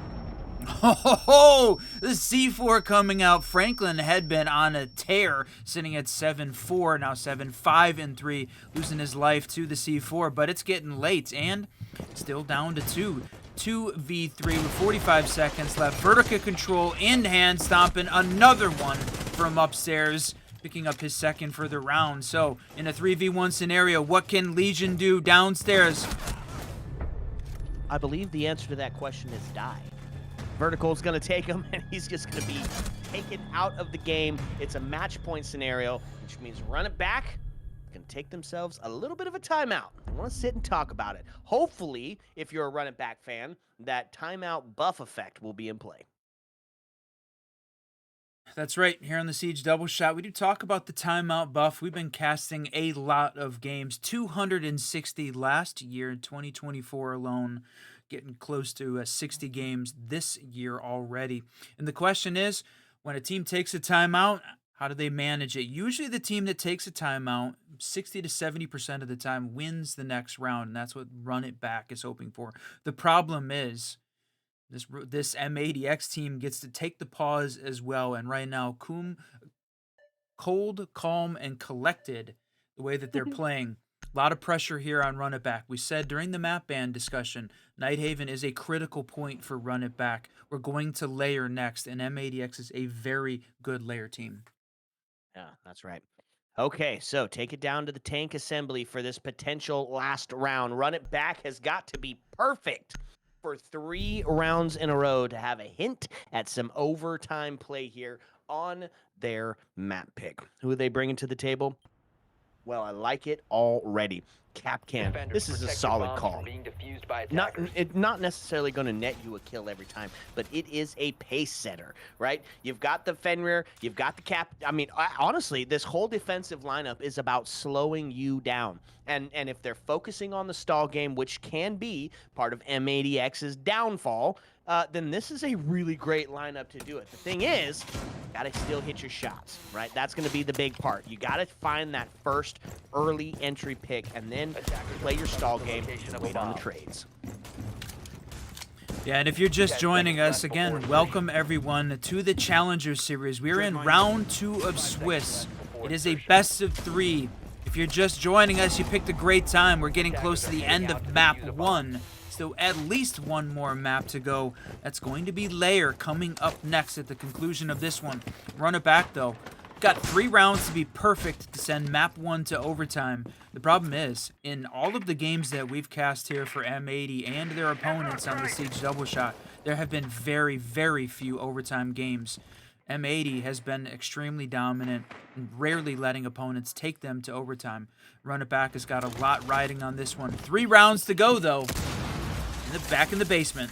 S2: Oh, the C4 coming out. Franklin had been on a tear, sitting at 7-4, now 7-5-3, losing his life to the C4, but it's getting late, and still down to 2v3 with 45 seconds left. Vertical control in hand, stomping another one from upstairs, picking up his second for the round. So, in a 3v1 scenario, what can Legion do downstairs?
S1: I believe the answer to that question is die. Vertical's going to take him, and he's just going to be taken out of the game. It's a match point scenario, which means run it back. Going to take themselves a little bit of a timeout. They want to sit and talk about it. Hopefully, if you're a run it back fan, that timeout buff effect will be in play.
S2: That's right. Here on the Siege Double Shot, we do talk about the timeout buff. We've been casting a lot of games, 260 last year in 2024 alone, getting close to 60 games this year already. And the question is, when a team takes a timeout, how do they manage it? Usually the team that takes a timeout, 60 to 70% of the time, wins the next round, and that's what Run It Back is hoping for. The problem is, this M80x team gets to take the pause as well, and right now, cold, calm, and collected, the way that they're playing. A lot of pressure here on Run It Back. We said during the map ban discussion, Nighthaven is a critical point for Run It Back. We're going to Lair next, and M80x is a very good Lair team.
S1: Yeah, that's right. Okay, so take it down to the tank assembly for this potential last round. Run It Back has got to be perfect for 3 rounds in a row to have a hint at some overtime play here on their map pick. Who are they bringing to the table? Well, I like it already. Capcan, this is a solid call. Not necessarily going to net you a kill every time, but it is a pace setter, right? You've got the Fenrir, you've got the Cap. I mean, honestly, this whole defensive lineup is about slowing you down. And if they're focusing on the stall game, which can be part of M80x's downfall, then this is a really great lineup to do it. The thing is, you got to still hit your shots, right? That's going to be the big part. You got to find that first early entry pick and then play your stall game and wait on the trades.
S2: Yeah, and if you're just joining us, again, welcome everyone to the Challenger Series. We're in round 2 of Swiss. It is a best of 3. If you're just joining us, you picked a great time. We're getting close to the end of map 1. So at least one more map to go. That's going to be Lair coming up next at the conclusion of this one. Run It Back, though. got 3 rounds to be perfect to send map 1 to overtime. The problem is, in all of the games that we've cast here for M80 and their opponents on the Siege double shot, there have been very, very few overtime games. M80 has been extremely dominant, rarely letting opponents take them to overtime. Run It Back has got a lot riding on this one. 3 rounds to go, though. Back in the basement.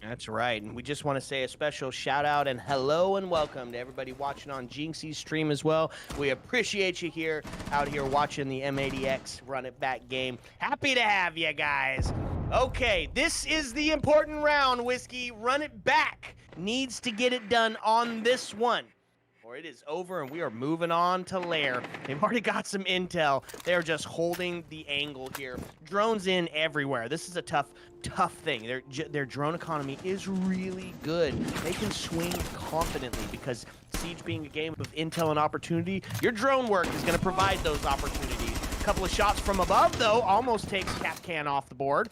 S1: That's right, and we just want to say a special shout out and hello and welcome to everybody watching on Jinxie's stream as well. We appreciate you out here watching the M80x Run It Back game. Happy to have you guys. Okay, this is the important round, Whiskey. Run It Back needs to get it done on this one, or it is over and we are moving on to Lair. They've already got some intel. They're just holding the angle here. Drones in everywhere. This is a tough thing. Their drone economy is really good. They can swing confidently because Siege being a game of intel and opportunity, your drone work is going to provide those opportunities. A couple of shots from above, though, almost takes Capcan off the board.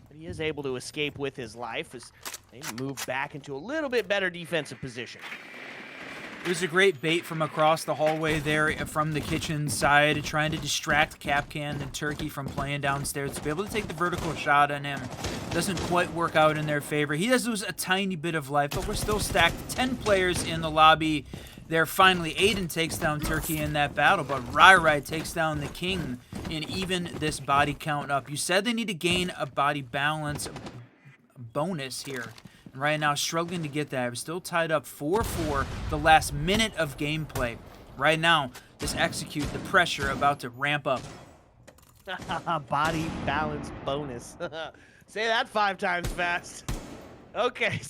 S1: But he is able to escape with his life as they move back into a little bit better defensive position.
S2: It was a great bait from across the hallway there from the kitchen side, trying to distract Capcan and Turkey from playing downstairs to be able to take the vertical shot on him. Doesn't quite work out in their favor. He does lose a tiny bit of life, but we're still stacked. 10 players in the lobby. There finally, Aiden takes down Turkey in that battle, but Rai takes down the King and even this body count up. You said they need to gain a body balance bonus here. Right now, struggling to get that. I'm still tied up 4-4 the last minute of gameplay. Right now, just execute the pressure about to ramp up.
S1: Body balance bonus. Say that 5 times fast. Okay,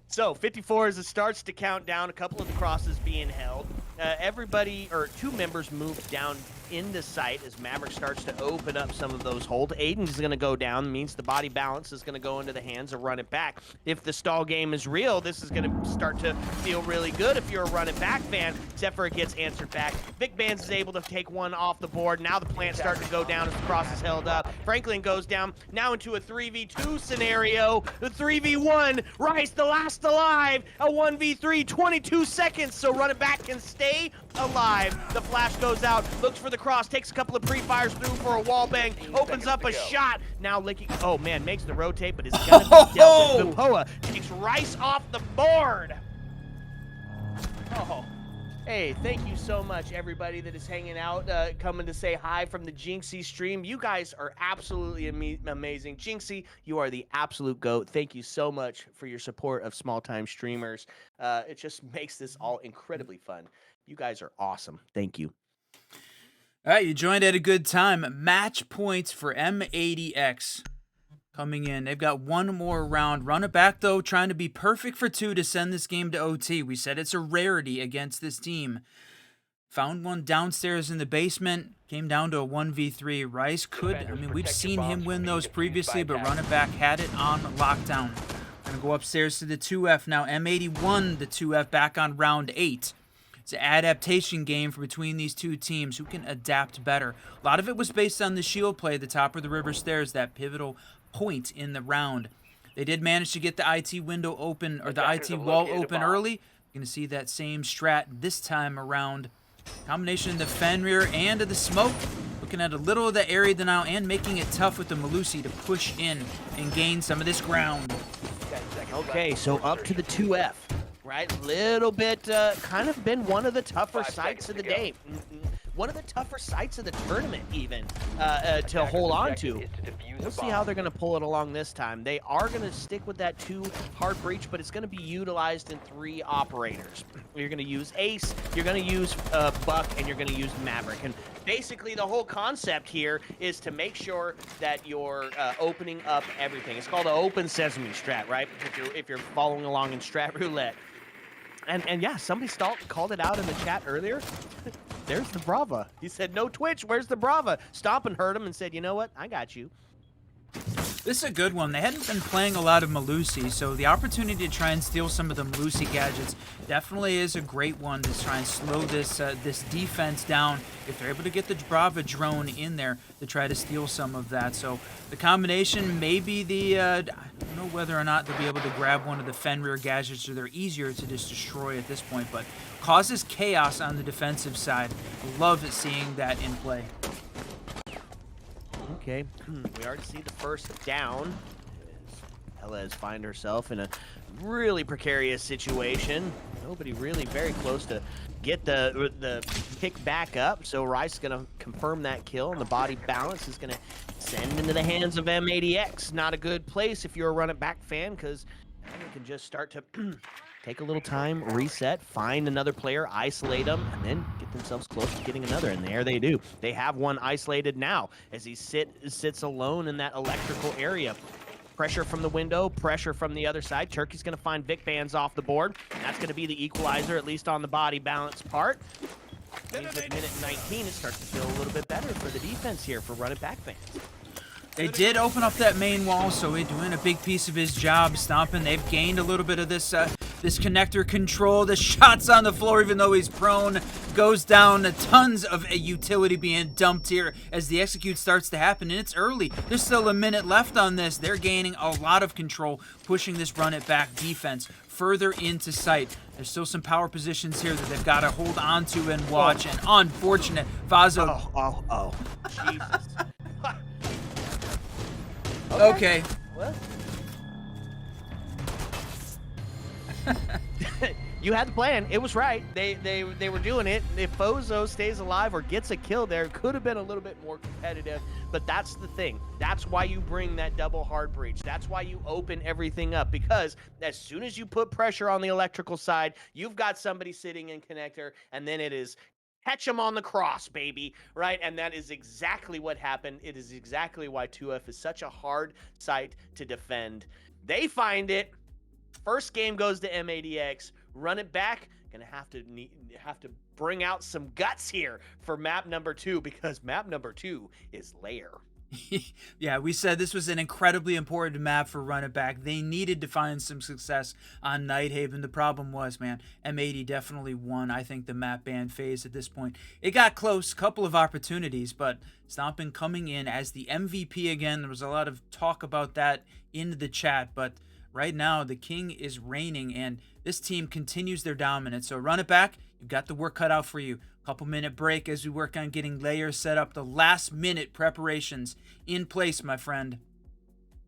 S1: so 54 as it starts to count down, a couple of the crosses being held. Everybody, or 2 members, move down into sight as Maverick starts to open up some of those holds. Aiden's going to go down, means the body balance is going to go into the hands of Run It Back. If the stall game is real, this is going to start to feel really good if you're a Run It Back fan, except for it gets answered back. Vic Bands is able to take one off the board. Now the plant's starting to go down as the cross is held up. Franklin goes down, now into a 3v2 scenario. The 3v1, Rice the last alive, a 1v3, 22 seconds, so Run It Back can stay alive. The flash goes out, looks for the cross, takes a couple of pre-fires through for a wall bang, opens up a shot. Now licking, oh man, makes the rotate, but is gonna be dealt with. Vapoa takes Rice off the board. Oh, hey, thank you so much, everybody that is hanging out, coming to say hi from the Jinxie stream. You guys are absolutely amazing. Jinxie, you are the absolute GOAT. Thank you so much for your support of small-time streamers. It just makes this all incredibly fun. You guys are awesome. Thank you.
S2: All right, you joined at a good time. Match points for M80x coming in. They've got 1 more round. Run It Back, though, trying to be perfect for 2 to send this game to OT. We said it's a rarity against this team. Found one downstairs in the basement. Came down to a 1v3. Rice could, I mean, we've seen him win those previously, but Run It Back had it on lockdown. Gonna go upstairs to the 2F now. M80 won the 2F back on round 8. It's an adaptation game for between these 2 teams who can adapt better. A lot of it was based on the shield play at the top of the river stairs, that pivotal point in the round. They did manage to get the IT window open, or the IT wall open early. You're going to see that same strat this time around. Combination of the Fenrir and of the smoke. Looking at a little of the area denial and making it tough with the Malusi to push in and gain some of this ground.
S1: Okay, so up to the 2F. Right, little bit, kind of been one of the tougher sites of the day. One of the tougher sites of the tournament, even, to hold on to. We'll see how they're going to pull it along this time. They are going to stick with that 2 hard breach, but it's going to be utilized in 3 operators. You're going to use Ace, you're going to use Buck, and you're going to use Maverick. And basically, the whole concept here is to make sure that you're opening up everything. It's called an open sesame strat, right? If you're following along in strat roulette. And yeah, somebody called it out in the chat earlier. There's the Brava. He said, no Twitch, where's the Brava? Stompin' heard him and said, you know what? I got you.
S2: This is a good one. They hadn't been playing a lot of Malusi, so the opportunity to try and steal some of the Malusi gadgets definitely is a great one to try and slow this this defense down if they're able to get the Brava drone in there to try to steal some of that. So the combination may be the, I don't know whether or not they'll be able to grab one of the Fenrir gadgets, or they're easier to just destroy at this point, but causes chaos on the defensive side. I love seeing that in play.
S1: Okay, we already see the first down. Hellas find herself in a really precarious situation. Nobody really very close to get the pick back up. So Rice is going to confirm that kill, and the body balance is going to send into the hands of M80x. Not a good place if you're a run it back fan, because now they can just start to take a little time, reset, find another player, isolate them, and then get themselves close to getting another. And there they do. They have one isolated now as he sits alone in that electrical area. Pressure from the window, pressure from the other side. Turkey's going to find Vic Bands off the board. And that's going to be the equalizer, at least on the body balance part. With minute 19, it starts to feel a little bit better for the defense here for run it back fans.
S2: They did open up that main wall, so he's doing a big piece of his job, stomping. They've gained a little bit of this this connector control. The shots on the floor, even though he's prone, goes down. Tons of utility being dumped here as the execute starts to happen, and it's early. There's still a minute left on this. They're gaining a lot of control, pushing this run it back defense further into sight. There's still some power positions here that they've got to hold on to and watch, and unfortunate. Vazo.
S1: Oh. Jesus.
S2: Okay.
S1: Well. You had the plan. It was right. They were doing it. If Bozo stays alive or gets a kill there, it could have been a little bit more competitive. But that's the thing. That's why you bring that double hard breach. That's why you open everything up, because as soon as you put pressure on the electrical side, you've got somebody sitting in connector, and then it is catch him on the cross, baby, right? And that is exactly what happened. It is exactly why 2F is such a hard site to defend. They find it. First game goes to M80x. Run it back. Gonna have to bring out some guts here for map number 2, because map number 2 is Lair.
S2: Yeah, we said this was an incredibly important map for Run It Back. They needed to find some success on Nighthaven. The problem was, man, M80 definitely won, I think, the map ban phase at this point. It got close, couple of opportunities, but Stompin coming in as the MVP again. There was a lot of talk about that in the chat, but right now the king is reigning, and this team continues their dominance. So Run It Back, you've got the work cut out for you. Couple-minute break as we work on getting Lair set up. The last-minute preparations in place, my friend.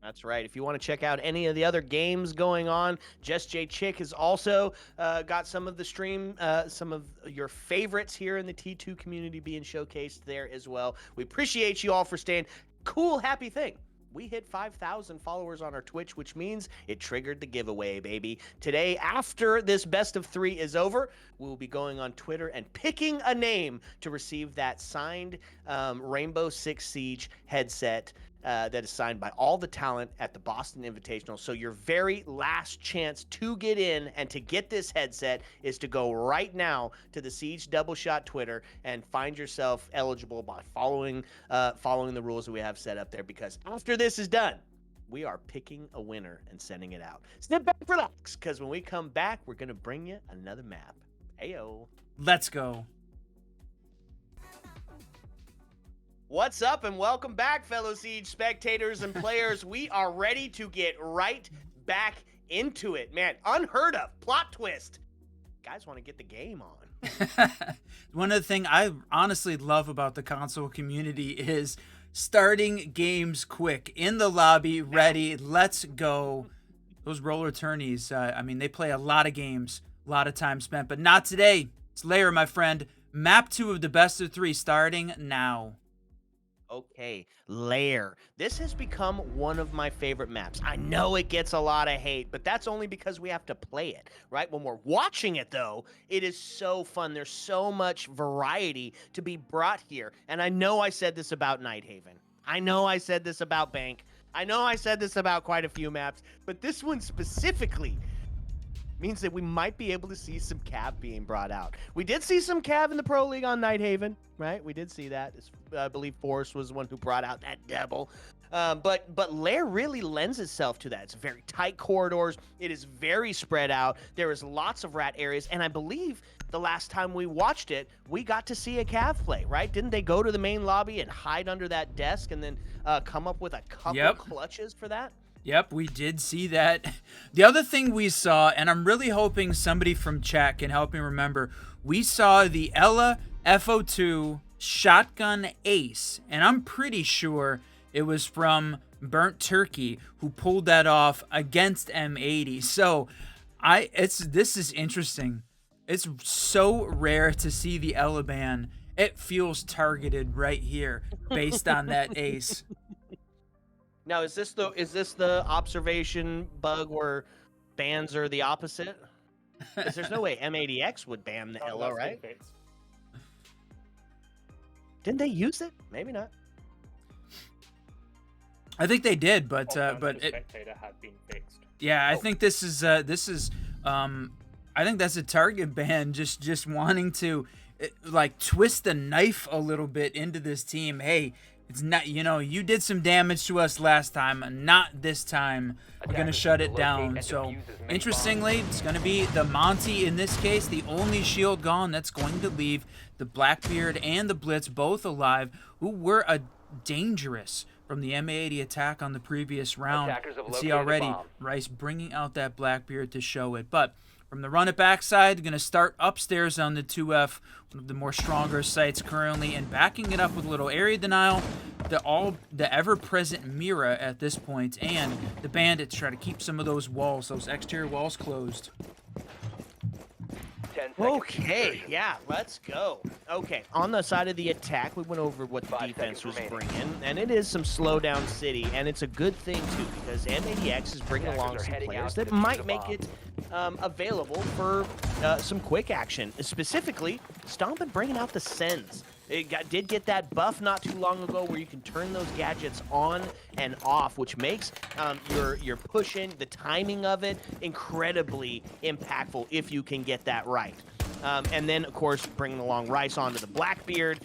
S1: That's right. If you want to check out any of the other games going on, Just J Chick has also got some of the stream, some of your favorites here in the T2 community being showcased there as well. We appreciate you all for staying. Cool, happy thing. We hit 5,000 followers on our Twitch, which means it triggered the giveaway, baby. Today, after this best of 3 is over, we'll be going on Twitter and picking a name to receive that signed Rainbow Six Siege headset that is signed by all the talent at the Boston Invitational. So your very last chance to get in and to get this headset is to go right now to the Siege Double Shot Twitter and find yourself eligible by following the rules that we have set up there, because after this is done, we are picking a winner and sending it out. Sit back, relax, because when we come back, we're going to bring you another map. Heyo.
S2: Let's go.
S1: What's up, and welcome back, fellow Siege spectators and players. We are ready to get right back into it. Man, unheard of. Plot twist. Guys want to get the game on.
S2: One of the things I honestly love about the console community is starting games quick. In the lobby, ready, let's go. Those roller tourneys, I mean, they play a lot of games, a lot of time spent, but not today. It's Lair, my friend. Map 2 of the best of 3 starting now.
S1: Okay, Lair. This has become one of my favorite maps. I know it gets a lot of hate, but that's only because we have to play it, right? When we're watching it, though, it is so fun. There's so much variety to be brought here. And I know I said this about Nighthaven. I know I said this about Bank. I know I said this about quite a few maps, but this one specifically means that we might be able to see some Cav being brought out. We did see some Cav in the Pro League on Nighthaven, right? We did see that. I believe Forrest was the one who brought out that double. But Lair really lends itself to that. It's very tight corridors. It is very spread out. There is lots of rat areas, and I believe the last time we watched it, we got to see a Cav play, right? Didn't they go to the main lobby and hide under that desk and then come up with a couple clutches for that?
S2: Yep, we did see that. The other thing we saw, and I'm really hoping somebody from chat can help me remember, we saw the Ella FO2 shotgun ace, and I'm pretty sure it was from Burnt Turkey who pulled that off against M80. So this is interesting. It's so rare to see the Ella ban. It feels targeted right here based on that ace.
S1: Now, is this the observation bug where bans are the opposite? Because there's no way M80x would ban the Ella, right? Didn't they use it? Maybe not.
S2: I think they did, but
S5: spectator had been fixed.
S2: Yeah, I think this is I think that's a target ban, just wanting to like twist the knife a little bit into this team. Hey, it's not, you did some damage to us last time, not this time. We're going to shut it down. So, interestingly, it's going to be the Monty in this case, the only shield gone. That's going to leave the Blackbeard and the Blitz both alive, who were dangerous from the M80 attack on the previous round. You see already Rice bringing out that Blackbeard to show it. But from the run it back side, going to start upstairs on the 2F, one of the more stronger sites currently, and backing it up with a little area denial, the ever-present Mira at this point, and the Bandits try to keep some of those walls, those exterior walls closed.
S1: Okay, yeah, let's go. Okay, on the side of the attack, we went over what the defense was bringing, and it is some slowdown city, and it's a good thing, too, because M80x is bringing along some players that might make it available for some quick action. Specifically, Stompin bringing out the Sens. It did get that buff not too long ago where you can turn those gadgets on and off, which makes your push-in, the timing of it, incredibly impactful if you can get that right. And then, of course, bringing along Rice onto the Blackbeard.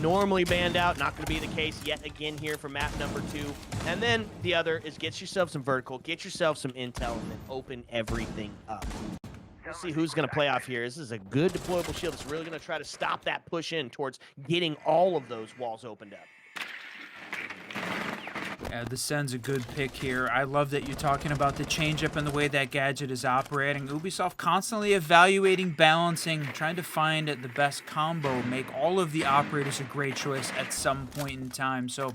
S1: Normally banned out, not going to be the case yet again here for map number 2. And then the other is get yourself some vertical, get yourself some intel, and then open everything up. We'll see who's going to play off here. This is a good deployable shield. It's really going to try to stop that push in towards getting all of those walls opened up.
S2: Yeah, the Sen's a good pick here. I love that you're talking about the change-up and the way that gadget is operating. Ubisoft constantly evaluating, balancing, trying to find the best combo, make all of the operators a great choice at some point in time. So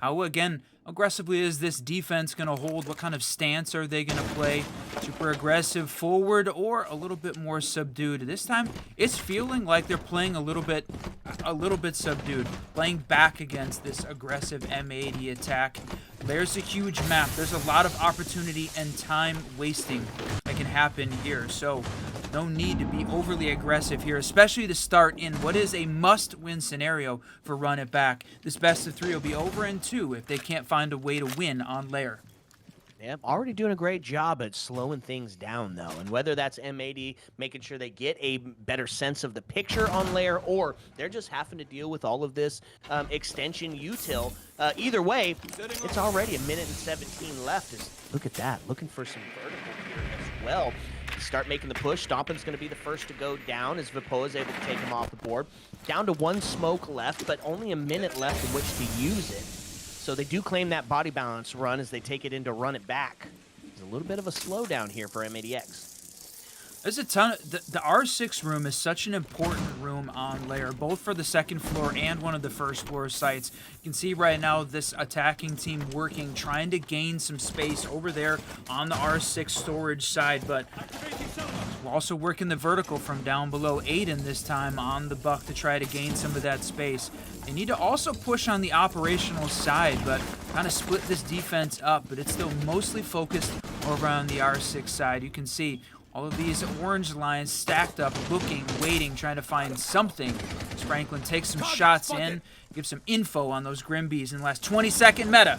S2: how, again, aggressively is this defense going to hold? What kind of stance are they going to play? Super aggressive forward or a little bit more subdued? This time, it's feeling like they're playing a little bit subdued, playing back against this aggressive M80 attack. There's a huge map. There's a lot of opportunity and time wasting that can happen here. So no need to be overly aggressive here, especially to start in what is a must-win scenario for Run It Back. This best of 3 will be over in 2 if they can't find a way to win on Lair.
S1: Yeah, already doing a great job at slowing things down, though. And whether that's M80 making sure they get a better sense of the picture on Lair, or they're just having to deal with all of this extension util. Either way, it's already 1 minute and 17 left. Look at that, looking for some vertical here as well. Start making the push. Stompin's going to be the first to go down as Vipoa is able to take him off the board. Down to 1 smoke left, but only 1 minute left in which to use it. So they do claim that body balance run as they take it into Run It Back. There's a little bit of a slowdown here for M80x.
S2: There's a ton of, the R6 room is such an important room on Lair, both for the second floor and one of the first floor sites. You can see right now this attacking team working, trying to gain some space over there on the R6 storage side, but we're also working the vertical from down below. Aiden this time on the buck to try to gain some of that space. They need to also push on the operational side, but kind of split this defense up, but it's still mostly focused over on the R6 side. You can see all of these orange lines stacked up, looking, waiting, trying to find something. As Franklin takes some shots in, gives some info on those Grimbees in the last 20-second meta.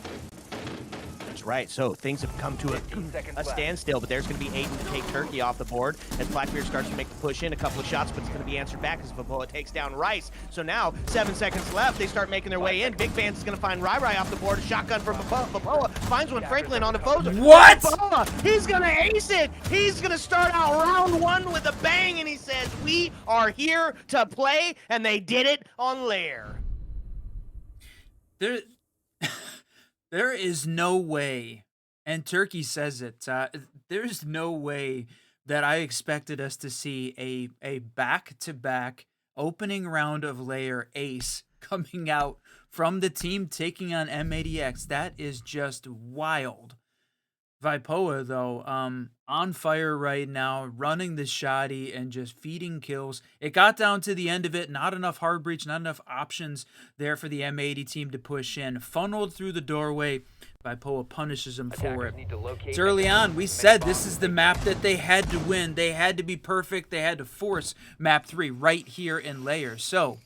S1: That's right. So things have come to
S3: 15 seconds
S1: a
S3: left.
S1: standstill, but there's going to be Aiden to take Turkey off the board as Blackbeard starts to make the push in. A couple of shots, but it's going to be answered back as Vapoa takes down Rice. So now 7 seconds left. They start making their way in. Big Bands is going to find Rai off the board. A shotgun from Vapoa finds one. Franklin on the Foza.
S2: What?
S1: Vapoa, he's going to ace it. He's going to start out round one with a bang, and he says, "We are here to play," and they did it on Lair.
S2: There is no way, and Turkey says it, there's no way that I expected us to see a back-to-back opening round of Lair ace coming out from the team taking on M80x. That is just wild. Vipoa, though, on fire right now, running the shoddy and just feeding kills. It got down to the end of it, not enough hard breach, not enough options there for the M80 team to push in. Funneled through the doorway, Vipoa punishes him for
S3: Attackers
S2: it.
S3: need to locate
S2: It's early
S3: and
S2: on. We
S3: make
S2: said
S3: bombs
S2: this is the map that they had to win. They had to be perfect. They had to force map 3 right here in Lair. So,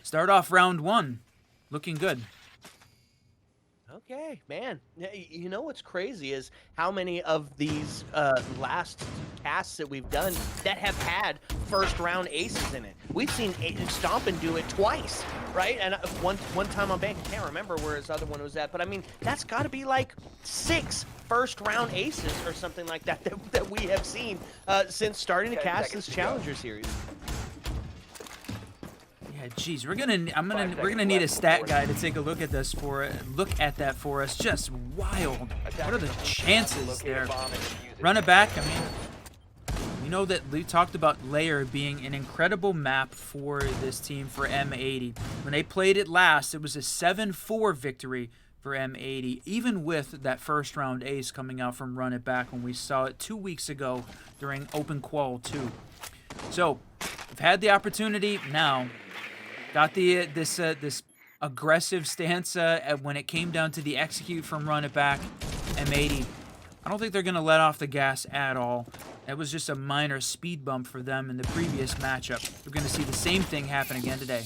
S2: start off round 1. Looking good.
S1: Okay, man. You know what's crazy is how many of these last casts that we've done that have had first round aces in it. We've seen Stompin do it twice, right? And one time on bank, I can't remember where his other one was at, but I mean, that's got to be like 6 first round aces or something like that that we have seen since starting to
S3: 10
S1: cast
S3: seconds
S1: this
S3: to go.
S1: Challenger series.
S2: Yeah, geez, we're gonna need a stat guy to take a look at this that for us. Just wild. What are the chances
S3: Locate a
S2: there?
S3: bomb and defuse it.
S2: Run it back. I mean, we know that we talked about Lair being an incredible map for this team for M80. When they played it last, it was a 7-4 victory for M80, even with that first round ace coming out from Run It Back when we saw it 2 weeks ago during Open Qual 2. So, we've had the opportunity now. Got this aggressive stance when it came down to the execute from Run It Back. M80, I don't think they're going to let off the gas at all. That was just a minor speed bump for them in the previous matchup. We're going to see the same thing happen again today.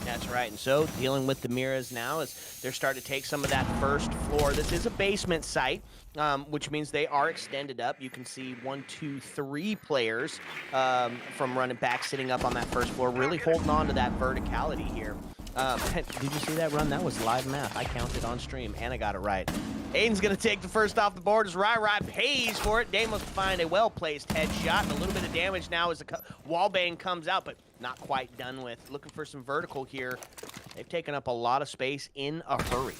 S1: That's right, and so dealing with the Miras now as they're starting to take some of that first floor. This is a basement site, which means they are extended up. You can see 1, 2, 3 players from Running Back sitting up on that first floor, really holding on to that verticality here. Did you see that run? That was live math. I counted on stream, and I got it right. Aiden's going to take the first off the board as Rai pays for it. Damos find a well-placed headshot, and a little bit of damage now as the wallbang comes out, but not quite done with. Looking for some vertical here. They've taken up a lot of space in a hurry.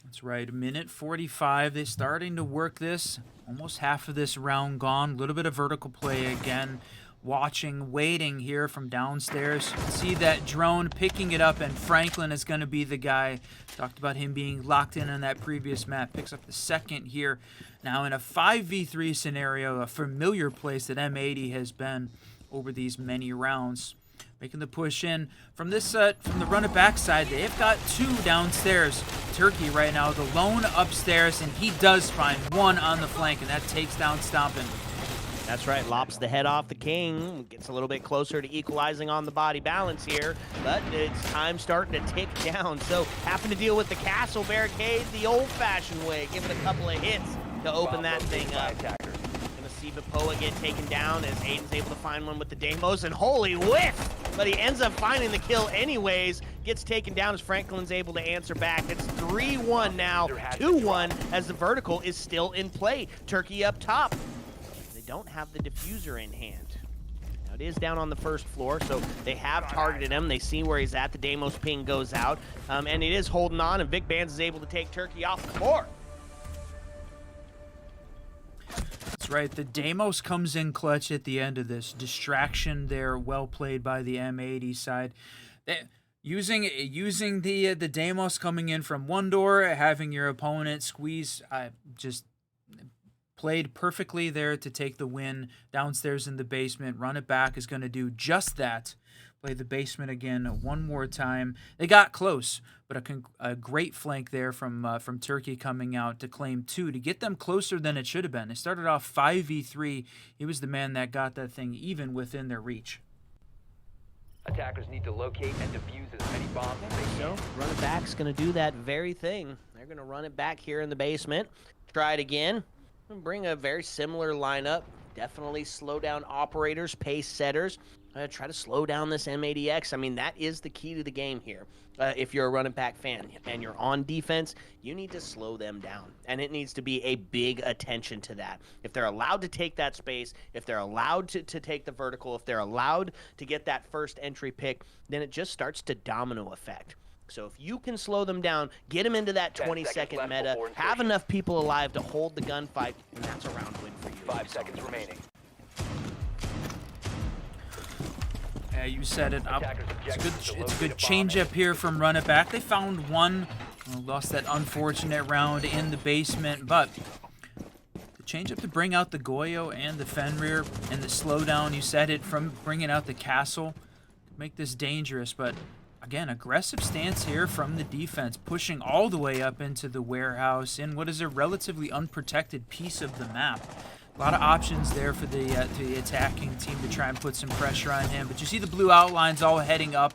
S2: That's right, minute 45. They're starting to work this. Almost half of this round gone. A little bit of vertical play again. Watching, waiting here from downstairs. You can see that drone picking it up, and Franklin is going to be the guy. Talked about him being locked in on that previous map. Picks up the second here. Now in a 5v3 scenario, a familiar place that M80 has been over these many rounds. Making the push in from this from the Run It Back side. They've got 2 downstairs. Turkey right now, the lone upstairs, and he does find one on the flank, and that takes down Stompin'.
S1: That's right, lops the head off the king, gets a little bit closer to equalizing on the body balance here, but it's time starting to tick down. So having to deal with the castle barricade the old-fashioned way, give it a couple of hits to open that thing up. Gonna see Vapoa get taken down as Aiden's able to find one with the Damos, and holy whiff! But he ends up finding the kill anyways, gets taken down as Franklin's able to answer back. It's 3-1 now, 2-1 as the vertical is still in play. Turkey up top. Don't have the diffuser in hand. Now it is down on the first floor, so they have targeted him. They see where he's at. The Damos ping goes out, and it is holding on, and Big Bands is able to take Turkey off the board.
S2: That's right. The Damos comes in clutch at the end of this. Distraction there, well played by the M80 side. Using the Damos coming in from one door, having your opponent squeeze, just played perfectly there to take the win downstairs in the basement. Run It Back is going to do just that. Play the basement again one more time. They got close, but a great flank there from Turkey coming out to claim 2 to get them closer than it should have been. They started off 5v3. He was the man that got that thing even within their reach.
S3: Attackers need to locate and defuse as many bombs as they
S1: So,
S3: can.
S1: run it back's going to do that very thing. They're going to run it back here in the basement. Try it again. Bring a very similar lineup. Definitely slow down operators, pace setters. Try to slow down this M80X. I mean, that is the key to the game here. If you're a running back fan and you're on defense, you need to slow them down. And it needs to be a big attention to that. If they're allowed to take that space, if they're allowed to take the vertical, if they're allowed to get that first entry pick, then it just starts to domino effect. So if you can slow them down, get them into that
S3: 10 seconds
S1: 20-second
S3: left
S1: meta,
S3: before
S1: have
S3: insertion.
S1: enough people alive to hold the gunfight, and that's a round win for you.
S3: 5 seconds remaining.
S2: Yeah, you set it up.
S3: Attackers
S2: It's
S3: objective
S2: a
S3: to
S2: good
S3: locate a bomb
S2: change up here from Run It Back. They found one, lost that unfortunate round in the basement, but the change up to bring out the Goyo and the Fenrir and the slowdown, you said it, from bringing out the castle, make this dangerous, but again, aggressive stance here from the defense, pushing all the way up into the warehouse in what is a relatively unprotected piece of the map. A lot of options there for the attacking team to try and put some pressure on him. But you see the blue outlines all heading up.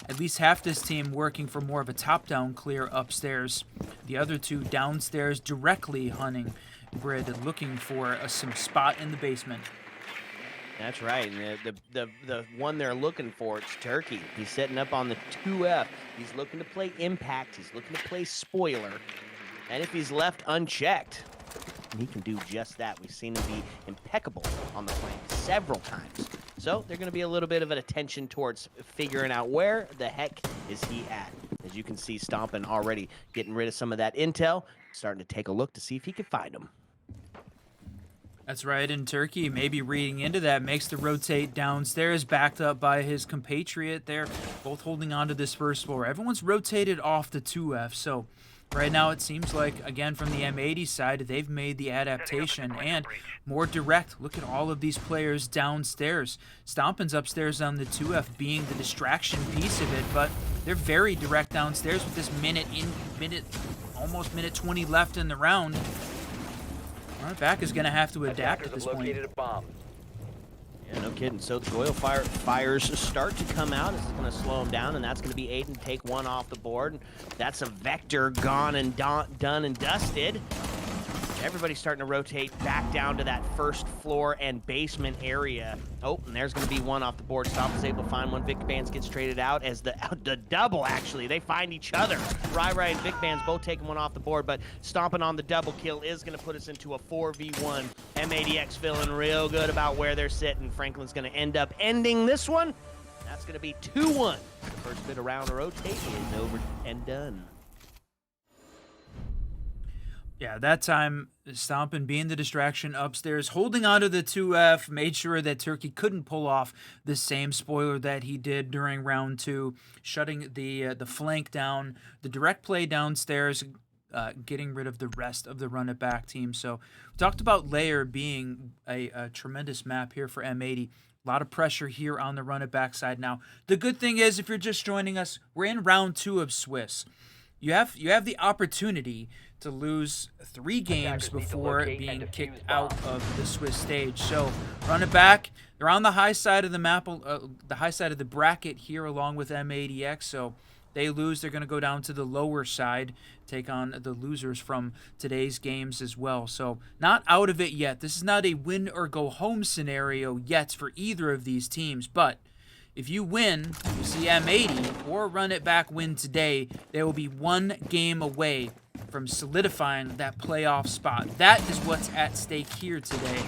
S2: At least half this team working for more of a top-down clear upstairs. The other two downstairs directly hunting Grid, looking for some spot in the basement.
S1: That's right. And the one they're looking for, it's Turkey. He's setting up on the 2F. He's looking to play impact. He's looking to play spoiler. And if he's left unchecked, he can do just that. We've seen him be impeccable on the flank several times. So they're going to be a little bit of an attention towards figuring out where the heck is he at. As you can see, Stompin already getting rid of some of that intel, starting to take a look to see if he can find him.
S2: That's right, and Turkey, maybe reading into that, makes the rotate downstairs, backed up by his compatriot there, both holding on to this first floor. Everyone's rotated off the 2F, so right now it seems like, again, from the M80 side, they've made the adaptation and more direct. Look at all of these players downstairs. Stompin's upstairs on the 2F being the distraction piece of it, but they're very direct downstairs with this almost minute 20 left in the round. Right back is going to have to adapt at this point.
S3: Located a bomb.
S1: Yeah, no kidding. So the oil fires start to come out. This is going to slow him down, and that's going to be Aiden take one off the board. That's a Vector gone and done and dusted. Everybody's starting to rotate back down to that first floor and basement area. Oh, and there's going to be one off the board. Stomp is able to find one. Vic Bands gets traded out as the double, actually. They find each other. Rai and Vic Bands both taking one off the board, but stomping on the double kill is going to put us into a 4v1. M80X feeling real good about where they're sitting. Franklin's going to end up ending this one. That's going to be 2-1. The first bit around the rotate is over and done.
S2: Yeah, that time, Stompin being the distraction upstairs, holding onto the 2F, made sure that Turkey couldn't pull off the same spoiler that he did during round 2, shutting the flank down, the direct play downstairs, getting rid of the rest of the run it back team. So we talked about Lair being a tremendous map here for M80. A lot of pressure here on the run it back side now. The good thing is, if you're just joining us, we're in round 2 of Swiss. You have the opportunity to lose 3 games before being kicked out of the Swiss stage. So run it back. They're on the high side of the map, the high side of the bracket here, along with M80X. So they lose, they're going to go down to the lower side, take on the losers from today's games as well. So not out of it yet. This is not a win or go home scenario yet for either of these teams, but if you win, you see M80 or Run It Back win today, they will be 1 game away from solidifying that playoff spot. That is what's at stake here today,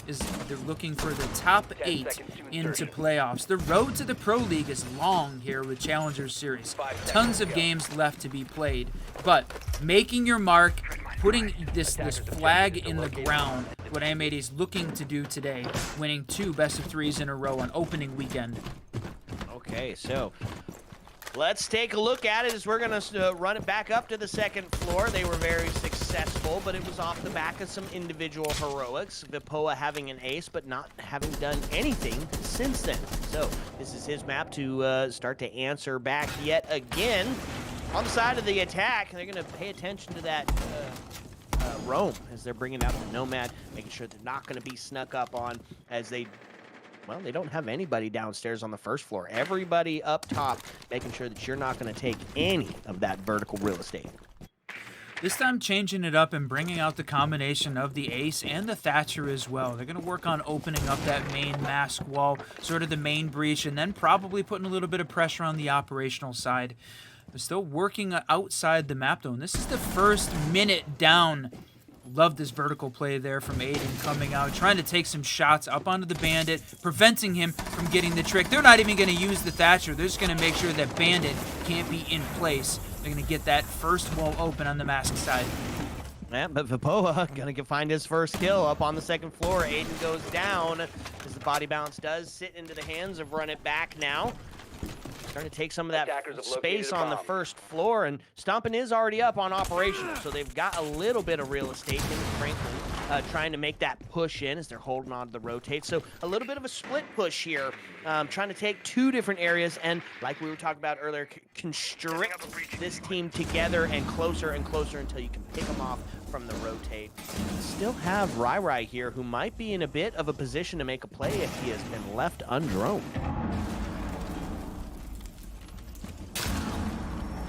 S2: is they're looking for the top 8 into playoffs. The road to the Pro League is long here with Challenger Series. Tons of games left to be played, but making your mark, putting this flag in the ground, what M80 is looking to do today, winning 2 best-of-3s in a row on opening weekend.
S1: Okay, so let's take a look at it as we're going to run it back up to the second floor. They were very successful, but it was off the back of some individual heroics. Vipoa having an ace, but not having done anything since then. So this is his map to start to answer back yet again. On the side of the attack, they're going to pay attention to that Roam as they're bringing out the Nomad, making sure they're not going to be snuck up on as they well, they don't have anybody downstairs on the first floor. Everybody up top, making sure that you're not going to take any of that vertical real estate.
S2: This time changing it up and bringing out the combination of the Ace and the Thatcher as well. They're going to work on opening up that main mask wall, sort of the main breach, and then probably putting a little bit of pressure on the operational side. They're still working outside the map, though, and this is the first minute down. Love this vertical play there from Aiden coming out, trying to take some shots up onto the Bandit, preventing him from getting the trick. They're not even going to use the Thatcher. They're just going to make sure that Bandit can't be in place. They're going to get that first wall open on the mask side.
S1: Yeah, but Vapoa gonna find his first kill up on the second floor. Aiden goes down as the body bounce does sit into the hands of Run It Back now. Trying to take some of that space on the first floor, and Stompin' is already up on operational, so they've got a little bit of real estate. Him and Franklin trying to make that push in as they're holding on to the rotate. So a little bit of a split push here, trying to take two different areas and, like we were talking about earlier, constrict this team together and closer until you can pick them off from the rotate. Still have Rai here, who might be in a bit of a position to make a play if he has been left undroned.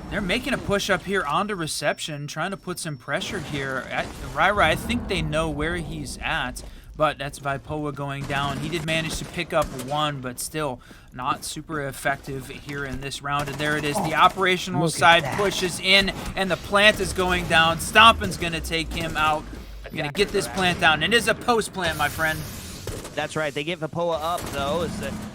S2: They're making a push up here onto reception, trying to put some pressure here at Rai. I think they know where he's at, but that's Vipoa going down. He did manage to pick up one, but still not super effective here in this round. And there it is. The operational side pushes in, and the plant is going down. Stompin's going to take him out. Going to get this plant down. It is a post plant, my friend.
S1: That's right. They get Vapoa up, though,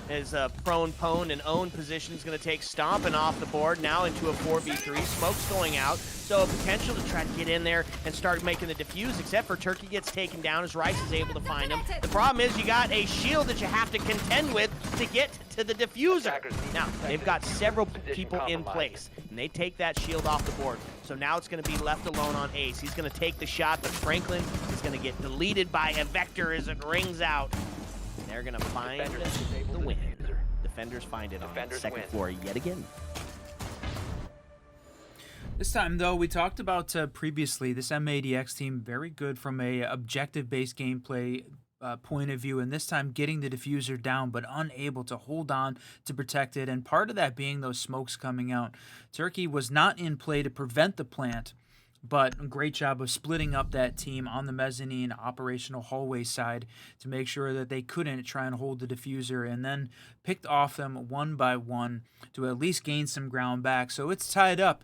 S1: as prone, pwned, and owned position is going to take Stompin' off the board now into a 4v3. Smoke's going out, so a potential to try to get in there and start making the defuse, except for Turkey gets taken down as Rice is able to find him. The problem is you got a shield that you have to contend with to get to the diffuser. Now, they've got several people in place, and they take that shield off the board. So now it's going to be left alone on Ace. He's going to take the shot, but Franklin is going to get deleted by a Vector as it rings out. They're going to find the win. Defenders find it on the second floor yet again.
S2: This time, though, we talked about previously, this M80x team, very good from a objective-based gameplay point of view, and this time getting the diffuser down, but unable to hold on to protect it, and part of that being those smokes coming out. Turkey was not in play to prevent the plant, but a great job of splitting up that team on the mezzanine operational hallway side to make sure that they couldn't try and hold the diffuser, and then picked off them one by one to at least gain some ground back. So it's tied up.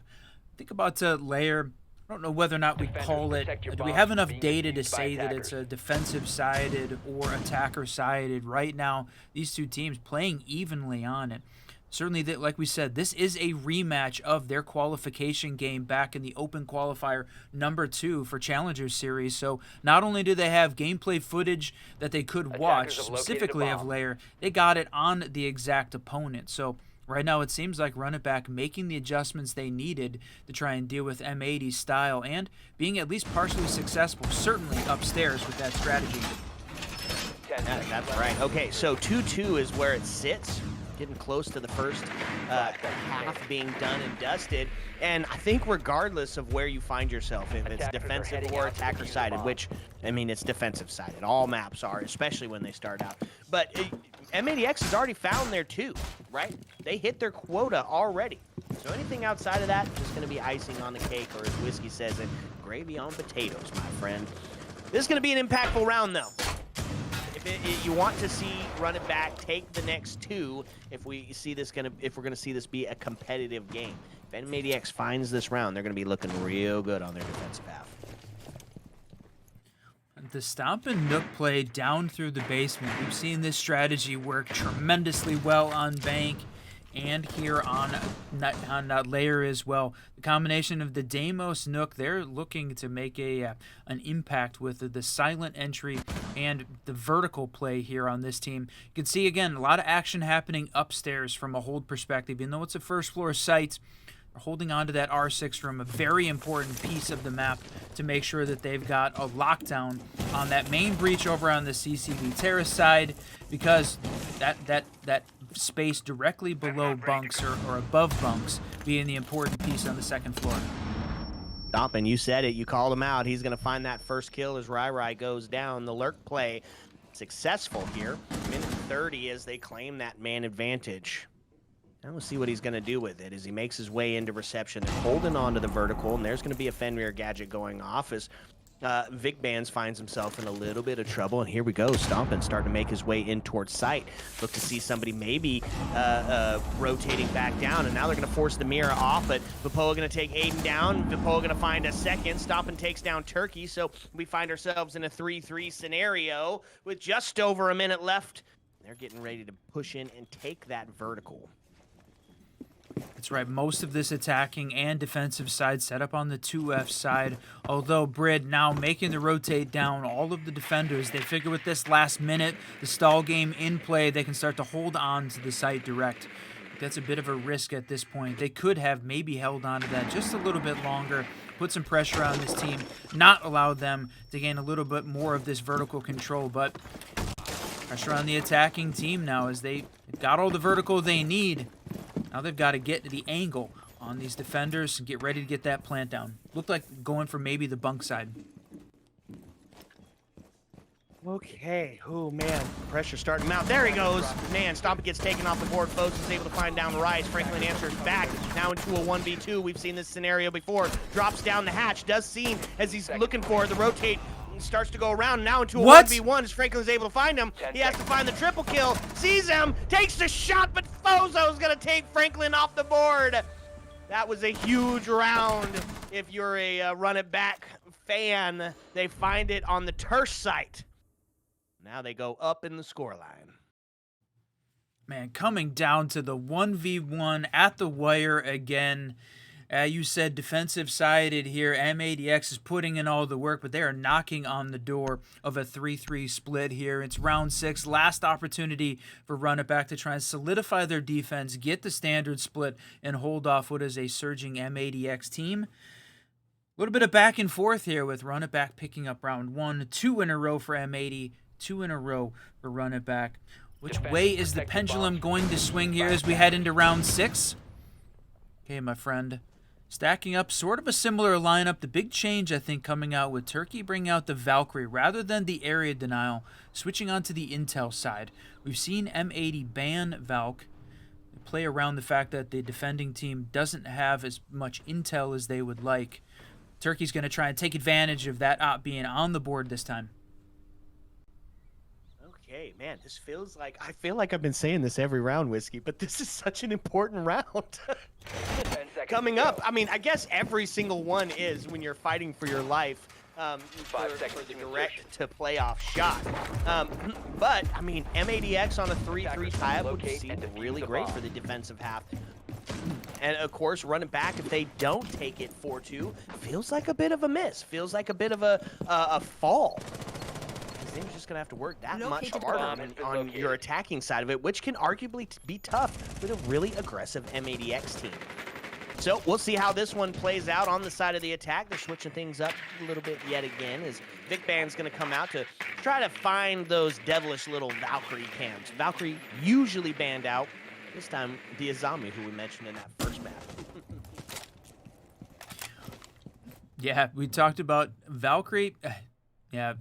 S2: Think about Lair. I don't know whether or not we call it, do we have enough data to say that it's a defensive-sided or attacker-sided? Right now, these two teams playing evenly on it. Certainly, like we said, this is a rematch of their qualification game back in the Open Qualifier #2 for Challenger Series. So not only do they have gameplay footage that they could watch, specifically of Lair, they got it on the exact opponent. So right now, it seems like Run It Back making the adjustments they needed to try and deal with M80's style and being at least partially successful, certainly upstairs with that strategy.
S1: That's right. Okay, so 2-2 is where it sits. Getting close to the first half being done and dusted. And I think regardless of where you find yourself, if it's defensive or attacker-sided, which, I mean, it's defensive-sided. All maps are, especially when they start out. But M80x has already found their two, right? They hit their quota already. So anything outside of that is just going to be icing on the cake, or as Whiskey says it, gravy on potatoes, my friend. This is going to be an impactful round, though. If you want to see Run It Back take the next two, if we're gonna see this be a competitive game, if M80x finds this round, they're gonna be looking real good on their defensive half.
S2: The Stomp and Nook play down through the basement. We've seen this strategy work tremendously well on Bank and here on Lair as well. The combination of the Deimos Nook, they're looking to make an impact with the silent entry and the vertical play here on this team. You can see, again, a lot of action happening upstairs from a hold perspective. Even though it's a first floor site, they're holding on to that R6 room, a very important piece of the map to make sure that they've got a lockdown on that main breach over on the CCV terrace side, because that space directly below bunks or above bunks being the important piece on the second floor.
S1: Stompin', you said it. You called him out. He's going to find that first kill as Rai goes down. The lurk play successful here. Minute 30 as they claim that man advantage. Now we'll see what he's going to do with it as he makes his way into reception. They're holding on to the vertical, and there's going to be a Fenrir gadget going off as Vic Bands finds himself in a little bit of trouble. And here we go, Stompin starting to make his way in towards sight. Look to see somebody maybe rotating back down, and now they're going to force the mirror off, but Vipoa going to take Aiden down. Vipoa going to find a second. Stompin takes down Turkey, so we find ourselves in a 3-3 scenario with just over a minute left. They're getting ready to push in and take that vertical.
S2: That's right. Most of this attacking and defensive side set up on the 2F side. Although Brid now making the rotate down all of the defenders. They figure with this last minute, the stall game in play, they can start to hold on to the site direct. That's a bit of a risk at this point. They could have maybe held on to that just a little bit longer, put some pressure on this team, not allow them to gain a little bit more of this vertical control. But pressure on the attacking team now as they've got all the vertical they need. Now they've got to get to the angle on these defenders and get ready to get that plant down. Looked like going for maybe the bunk side.
S1: Okay, oh man, pressure starting to mount. There he goes. Man, Stompin gets taken off the board. Foes is able to find down Rice. Franklin answers back, now into a 1v2. We've seen this scenario before. Drops down the hatch, does seem as he's looking for the rotate. Starts to go around now into a 1v1 as Franklin's able to find him. He has to find the triple kill, sees him, takes the shot, but Fozo's gonna take Franklin off the board. That was a huge round. If you're a Run It Back fan, they find it on the Tersh site. Now they go up in the scoreline.
S2: Man, coming down to the 1v1 at the wire again. You said defensive-sided here. M80x is putting in all the work, but they are knocking on the door of a 3-3 split here. It's round 6, last opportunity for Run It Back to try and solidify their defense, get the standard split, and hold off what is a surging M80x team. A little bit of back and forth here with Run It Back picking up round 1, 2 in a row for M80, 2 in a row for Run It Back. Which way is the pendulum going to swing here as we head into round 6? Okay, my friend. Stacking up sort of a similar lineup. The big change, I think, coming out with Turkey bringing out the Valkyrie rather than the area denial, switching onto the intel side. We've seen M80 ban Valk, play around the fact that the defending team doesn't have as much intel as they would like. Turkey's going to try and take advantage of that op being on the board this time.
S1: Okay, man, this feels like, I feel like I've been saying this every round, Whiskey, but this is such an important round. Coming up, I mean, I guess every single one is when you're fighting for your life for the direct to playoff shot. But, I mean, M80x on a 3-3 tie-up would seem really great for the defensive half. And, of course, running back, if they don't take it 4-2, feels like a bit of a miss. Feels like a bit of a fall. They're just going to have to work that much harder on your attacking side of it, which can arguably be tough with a really aggressive M80x team. So we'll see how this one plays out on the side of the attack. They're switching things up a little bit yet again as Vic Band's going to come out to try to find those devilish little Valkyrie cams. Valkyrie usually banned out. This time, the Azami, who we mentioned in that first map.
S2: Yeah, we talked about Valkyrie. Yeah,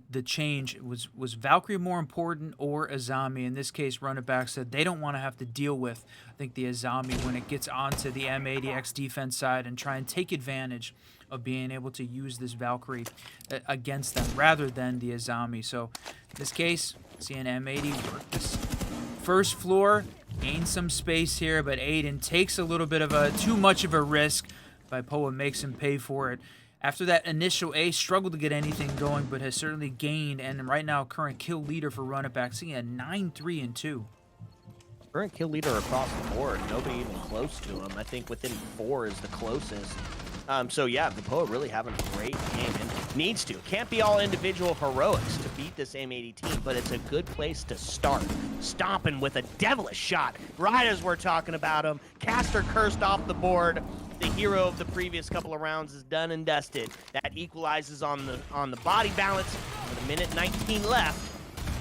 S2: the change was Valkyrie more important or Azami? In this case, Run It Back said they don't want to have to deal with, I think, the Azami when it gets onto the M80x defense side and try and take advantage of being able to use this Valkyrie against them rather than the Azami. So in this case, seeing M80 work this first floor, gain some space here, but Aiden takes a little bit of too much of a risk. Vipoa makes him pay for it. After that initial ace, struggled to get anything going, but has certainly gained, and right now current kill leader for Run It Back, seeing a 9-3-2.
S1: Current kill leader across the board, nobody even close to him. I think within 4 is the closest. So yeah, Vipoa really having a great game and needs to. Can't be all individual heroics to beat this M80 team, but it's a good place to start. Stomping with a devilish shot right as we're talking about him. Caster cursed off the board. The hero of the previous couple of rounds is done and dusted. That equalizes on the body balance with a minute 19 left.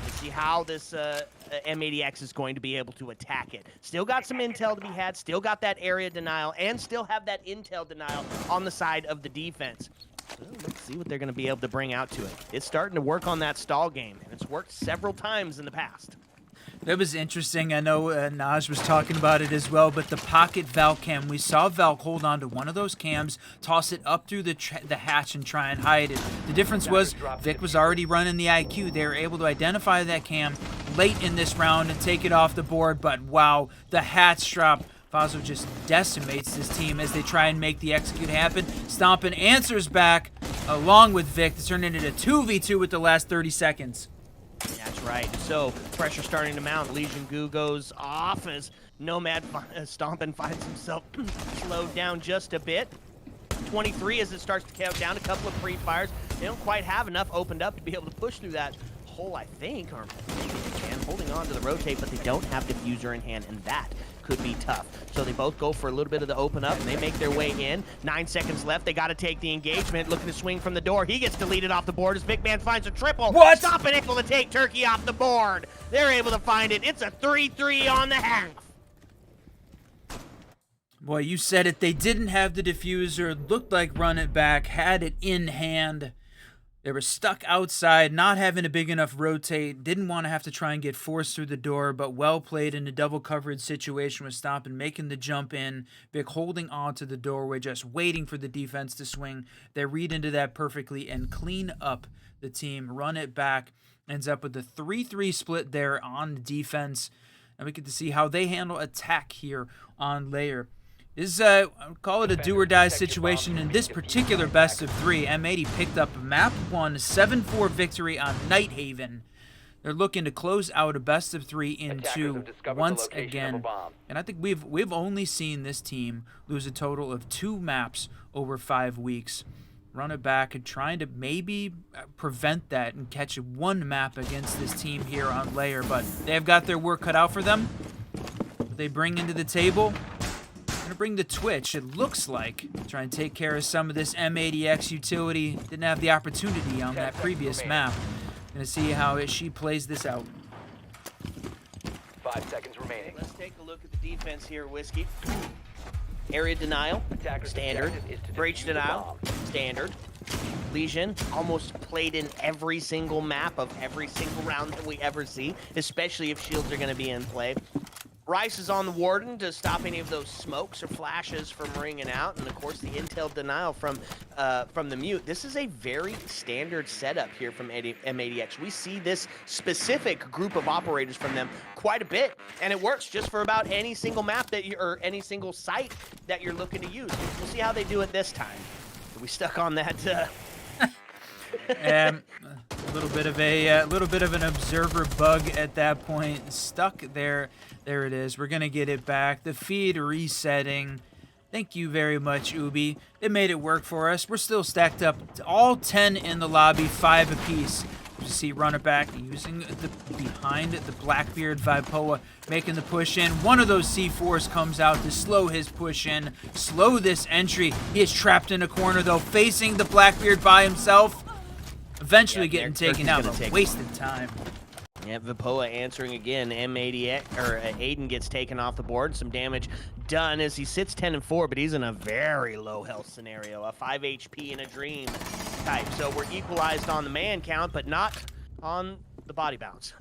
S1: Let's see how this M80x is going to be able to attack it. Still got some intel to be had, still got that area denial, and still have that intel denial on the side of the defense. So let's see what they're going to be able to bring out to it. It's starting to work on that stall game, and it's worked several times in the past.
S2: That was interesting. I know Naj was talking about it as well, but the pocket Valk cam, we saw Valk hold on to one of those cams, toss it up through the hatch and try and hide it. The difference was Vic was already running the IQ. They were able to identify that cam late in this round and take it off the board, but wow, the hatch drop. Fazo just decimates this team as they try and make the execute happen. Stompin answers back along with Vic to turn it into 2v2 with the last 30 seconds.
S1: That's right. So pressure starting to mount. Legion Goo goes off as Nomad Stompin finds himself slowed down just a bit. 23 as it starts to count down. A couple of pre-fires. They don't quite have enough opened up to be able to push through that hole, I think, or maybe they can. Holding on to the rotate, but they don't have diffuser in hand, and that could be tough. So they both go for a little bit of the open up, and they make their way in. 9 seconds left. They got to take the engagement. Looking to swing from the door. He gets deleted off the board as Big Man finds a triple.
S2: What?
S1: Stompin able to take Turkey off the board. They're able to find it. It's a 3-3 on the half.
S2: Boy, you said it. They didn't have the diffuser. Looked like Run It Back had it in hand. They were stuck outside, not having a big enough rotate, didn't want to have to try and get forced through the door, but well played in a double coverage situation with Stompin making the jump in, Vic holding on to the doorway, just waiting for the defense to swing. They read into that perfectly and clean up the team, Run It Back, ends up with a 3-3 split there on defense. And we get to see how they handle attack here on Lair. This is, I would call it a do-or-die situation. In this particular best of 3, M80 picked up a map 1 7-4 victory on Nighthaven. They're looking to close out a best of 3 in 2 once again. And I think we've only seen this team lose a total of 2 maps over 5 weeks. Run It Back and trying to maybe prevent that and catch 1 map against this team here on Lair, but they have got their work cut out for them. What they bring into the table, gonna bring the Twitch, it looks like. Try and take care of some of this M80x utility. Didn't have the opportunity on that previous map. Gonna see how she plays this out.
S3: 5 seconds remaining.
S1: Let's take a look at the defense here, Whiskey. Area denial, standard. Breach denial, standard. Legion almost played in every single map of every single round that we ever see, especially if shields are gonna be in play. Rice is on the Warden to stop any of those smokes or flashes from ringing out, and of course the intel denial from the mute. This is a very standard setup here from M80x. We see this specific group of operators from them quite a bit, and it works just for about any single map that you or any single site that you're looking to use. We'll see how they do it this time. Are we stuck on that?
S2: A little bit of an observer bug at that point. Stuck there. There it is. We're gonna get it back. The feed resetting. Thank you very much, Ubi. It made it work for us. We're still stacked up. All 10 in the lobby, 5 apiece. You see Run It Back using the behind the Blackbeard Vipoa, making the push in. One of those C4s comes out to slow his push in, slow this entry. He is trapped in a corner though, facing the Blackbeard by himself. Eventually getting taken out, but wasted time.
S1: Yeah, Vipoa answering again. M80x or Aiden gets taken off the board. Some damage done as he sits 10-4, but he's in a very low health scenario, a 5 HP in a dream type. So we're equalized on the man count, but not on the body bounce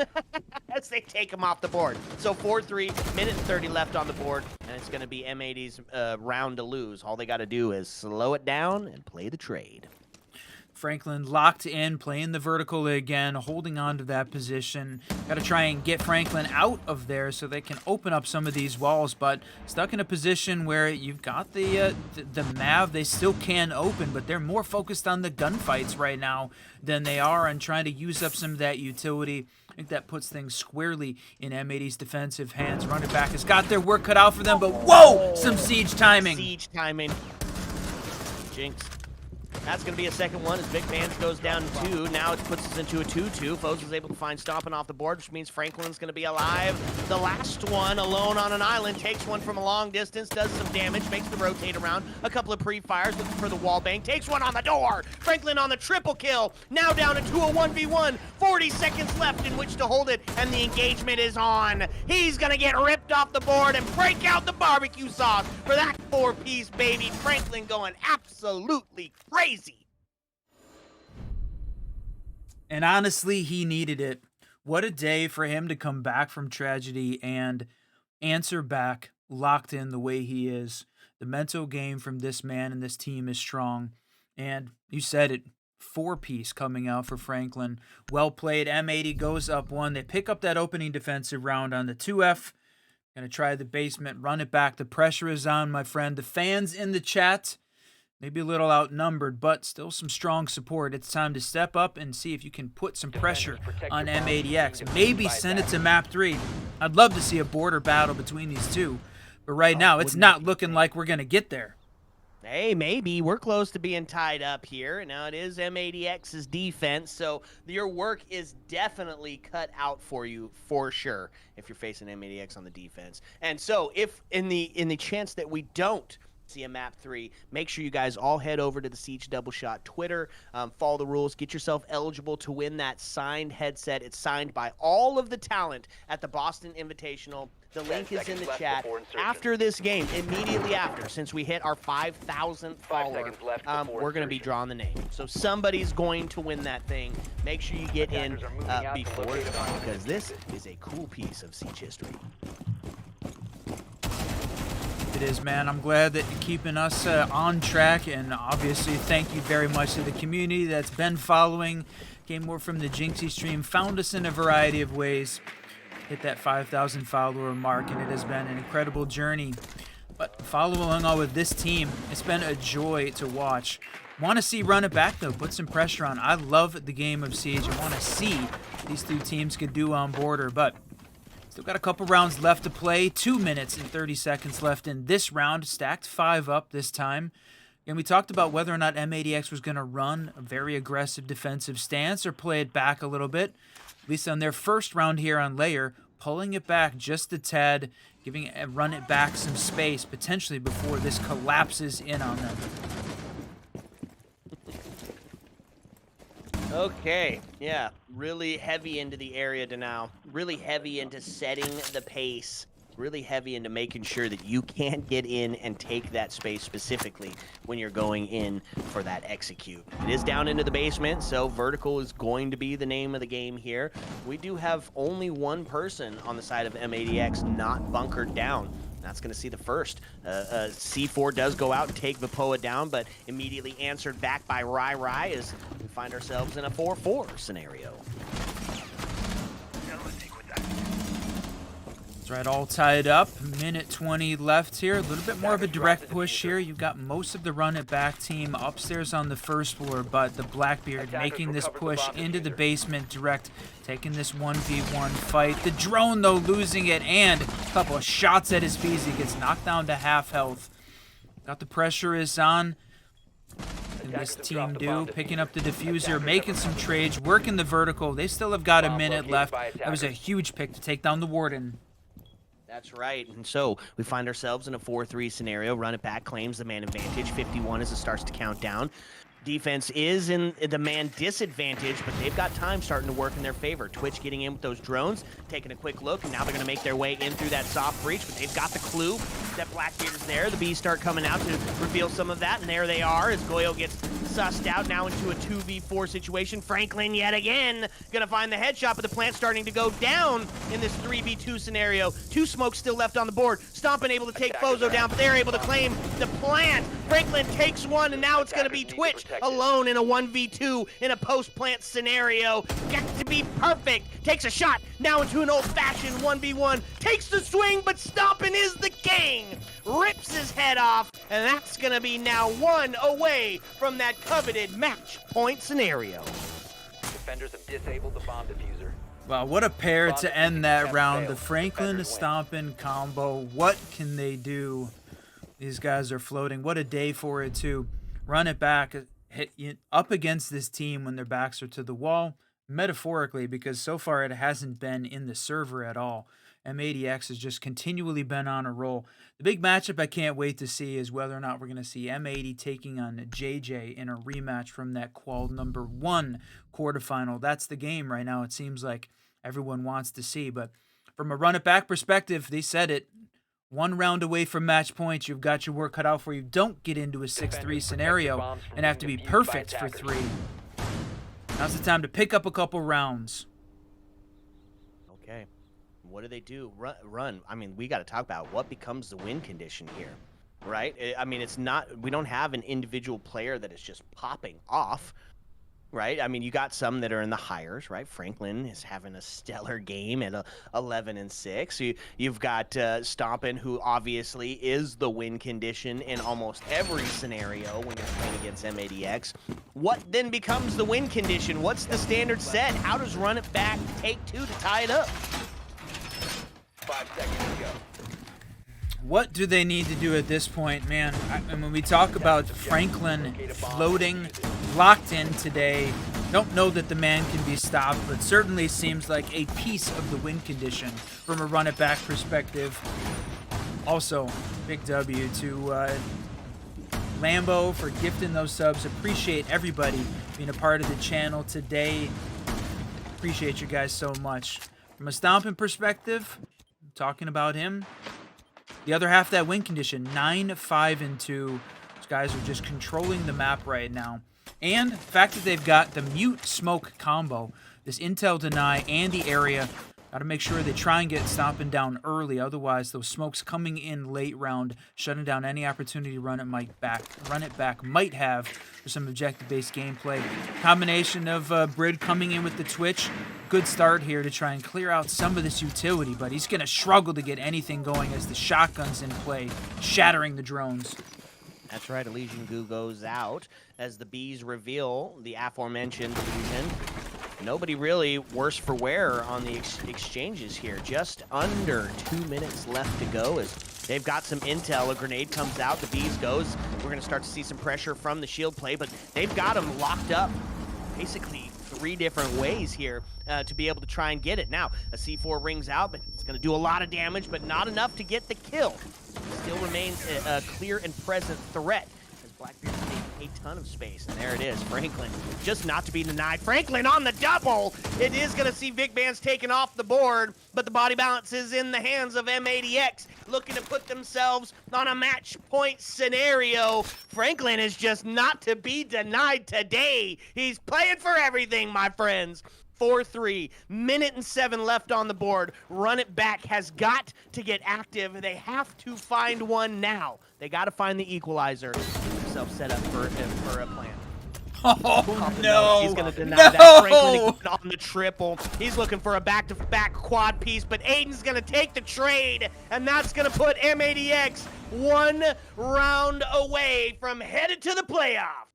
S1: as they take him off the board. So 4-3, minute and 30 left on the board, and it's going to be M80's round to lose. All they got to do is slow it down and play the trade.
S2: Franklin locked in, playing the vertical again, holding on to that position. Got to try and get Franklin out of there so they can open up some of these walls, but stuck in a position where you've got the Mav. They still can open, but they're more focused on the gunfights right now than they are on trying to use up some of that utility. I think that puts things squarely in M80's defensive hands. Run It Back has got their work cut out for them, but whoa! Some siege timing.
S1: Siege timing. Jinx. That's going to be a second one as Big Bands goes down 2. Now it puts us into a 2-2. Foes is able to find Stompin off the board, which means Franklin's going to be alive. The last one, alone on an island, takes one from a long distance, does some damage, makes the rotate around. A couple of pre-fires looking for the wall bang. Takes one on the door. Franklin on the triple kill. Now down to a 1v1. 40 seconds left in which to hold it, and the engagement is on. He's going to get ripped off the board and break out the barbecue sauce for that 4-piece, baby. Franklin going absolutely crazy.
S2: And honestly, he needed it. What a day for him to come back from tragedy and answer back locked in the way he is. The mental game from this man and this team is strong. And you said it, four-piece coming out for Franklin. Well played. M80 goes up one. They pick up that opening defensive round on the 2F. Going to try the basement, run it back. The pressure is on, my friend. The fans in the chat, maybe a little outnumbered, but still some strong support. It's time to step up and see if you can put some pressure on M80X. Maybe send it to map 3. I'd love to see a border battle between these two, but right now it's not looking like we're going to get there.
S1: Hey, maybe. We're close to being tied up here. Now, it is M80X's defense, so your work is definitely cut out for you, for sure, if you're facing M80X on the defense. And so, if in the chance that we don't see a map 3, make sure you guys all head over to the Siege Double Shot Twitter, follow the rules, get yourself eligible to win that signed headset. It's signed by all of the talent at the Boston Invitational. The link is in the chat. After this game, immediately after, since we hit our 5,000th follower, we're going to be drawing the name. So somebody's going to win that thing. Make sure you get in before it's done, because this is a cool piece of Siege history.
S2: It is, man. I'm glad that you're keeping us on track, and obviously thank you very much to the community that's been following. Came more from the Jinxie stream, found us in a variety of ways. Hit that 5,000 follower mark, and it has been an incredible journey. But following on with this team, it's been a joy to watch. Want to see run it back, though. Put some pressure on. I love the game of Siege. I want to see what these two teams could do on border, but still got a couple rounds left to play. 2 minutes and 30 seconds left in this round. Stacked 5 up this time. And we talked about whether or not M80X was going to run a very aggressive defensive stance or play it back a little bit. At least on their first round here on Lair, pulling it back just a tad, giving it, run it back some space, potentially before this collapses in on them.
S1: Okay, yeah, really heavy into the area to now. Really heavy into setting the pace. Really heavy into making sure that you can't get in and take that space specifically when you're going in for that execute. It is down into the basement, so vertical is going to be the name of the game here. We do have only one person on the side of M80X not bunkered down. That's going to see the first. C4 does go out and take Vapoa down, but immediately answered back by Rai as we find ourselves in a 4-4 scenario.
S2: That's right, all tied up. Minute 20 left here. A little bit more of a direct push here. You've got most of the run it back team upstairs on the first floor, but the Blackbeard making this push into the basement direct, taking this 1v1 fight. The drone, though, losing it, and a couple of shots at his feet. He gets knocked down to half health. Got the pressure is on. And this team do, picking up the diffuser, making some trades, working the vertical. They still have got a minute left. That was a huge pick to take down the Warden.
S1: That's right, and so we find ourselves in a 4-3 scenario. Run it back, claims the man advantage. 51 as it starts to count down. Defense is in the man disadvantage, but they've got time starting to work in their favor. Twitch getting in with those drones, taking a quick look, and now they're going to make their way in through that soft breach, but they've got the clue that Blackbeard is there. The bees start coming out to reveal some of that, and there they are as Goyo gets sussed out now into a 2v4 situation. Franklin yet again going to find the headshot, but the plant's starting to go down in this 3v2 scenario. 2 smokes still left on the board. Stompin able to take Fozo down, but they're able to claim the plant. Franklin takes one, and now it's going to be Twitch alone in a 1v2 in a post-plant scenario. Got to be perfect. Takes a shot now into an old-fashioned 1v1. Takes the swing, but Stompin is the king. Rips his head off, and that's going to be now 1 away from that coveted match point scenario.
S3: Defenders have disabled the bomb diffuser.
S2: Wow, what a pair to end that round. The Franklin Stompin combo. What can they do? These guys are floating. What a day for it, too. Run it back, hit up against this team when their backs are to the wall, metaphorically, because so far it hasn't been in the server at all. M80X has just continually been on a roll. The big matchup I can't wait to see is whether or not we're going to see M80 taking on JJ in a rematch from that qual number 1 quarterfinal. That's the game right now, it seems like everyone wants to see. But from a run-it-back perspective, they said it. 1 round away from match points, you've got your work cut out for you. Don't get into a 6-3 scenario and have to be perfect for 3. Now's the time to pick up a couple rounds.
S1: what do they do? Run. I mean, we got to talk about what becomes the win condition here, right? I mean, it's not. We don't have an individual player that is just popping off. Right, I mean, you got some that are in the hires, right? Franklin is having a stellar game at 11-6. You've got Stompin, who obviously is the win condition in almost every scenario when you're playing against M80x. What then becomes the win condition? What's the standard set? How does Run It Back take 2 to tie it up?
S3: 5 seconds to go.
S2: What do they need to do at this point, man? And when we talk about Franklin floating, locked in today, don't know that the man can be stopped, but certainly seems like a piece of the win condition from a run it back perspective. Also, big W to Lambo for gifting those subs. Appreciate everybody being a part of the channel today. Appreciate you guys so much. From a stomping perspective, talking about him, the other half of that win condition, 9-5-2. Those guys are just controlling the map right now. And the fact that they've got the mute smoke combo, this intel deny and the area, got to make sure they try and get stomping down early. Otherwise, those smokes coming in late round, shutting down any opportunity run it back might have for some objective-based gameplay. Combination of Brid coming in with the Twitch. Good start here to try and clear out some of this utility, but he's going to struggle to get anything going as the shotgun's in play, shattering the drones.
S1: That's right, Elysian Goo goes out as the Bees reveal the aforementioned Elysian. Nobody really worse for wear on the exchanges here. Just under 2 minutes left to go as they've got some intel. A grenade comes out, the Bees goes. We're going to start to see some pressure from the shield play, but they've got them locked up basically 3 different ways here to be able to try and get it. Now, a C4 rings out, but it's going to do a lot of damage, but not enough to get the kill. Still remains a clear and present threat as Blackbeard's taking a ton of space. And there it is, Franklin, just not to be denied. Franklin on the double! It is going to see Vic Bands taken off the board, but the body balance is in the hands of M80x, looking to put themselves on a match point scenario. Franklin is just not to be denied today. He's playing for everything, my friends. 4-3, minute and 7 left on the board. Run It Back has got to get active. They have to find one now. They got to find the equalizer. Get themselves set up for a plan.
S2: Oh, no.
S1: He's going to deny that. Franklin on the triple. He's looking for a back-to-back quad piece, but Aiden's going to take the trade, and that's going to put M80x 1 round away from headed to the playoff.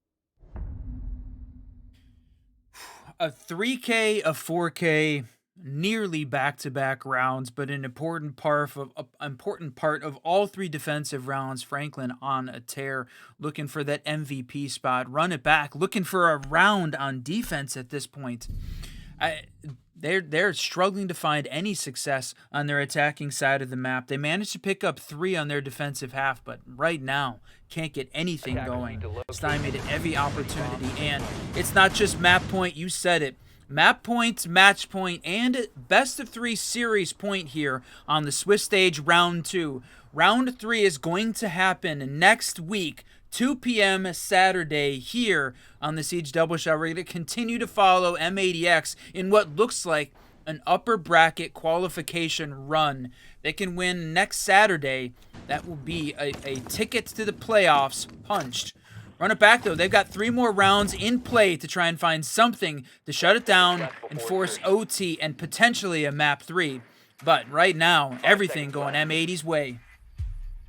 S2: A 3K, a 4K, nearly back-to-back rounds, but an important part of all 3 defensive rounds. Franklin on a tear, looking for that MVP spot. Run It Back, looking for a round on defense at this point. They're struggling to find any success on their attacking side of the map. They managed to pick up 3 on their defensive half, but right now can't get anything going. Stymied at every opportunity, and it's not just map point. You said it. Map point, match point, and best of 3 series point here on the Swiss stage round 2. Round 3 is going to happen next week, 2 p.m. Saturday here on the Siege Double Shot. We're going to continue to follow M80x in what looks like an upper bracket qualification run. They can win next Saturday. That will be a ticket to the playoffs punched. Run It Back, though. They've got 3 more rounds in play to try and find something to shut it down and force OT and potentially a map 3. But right now, everything going M80's way.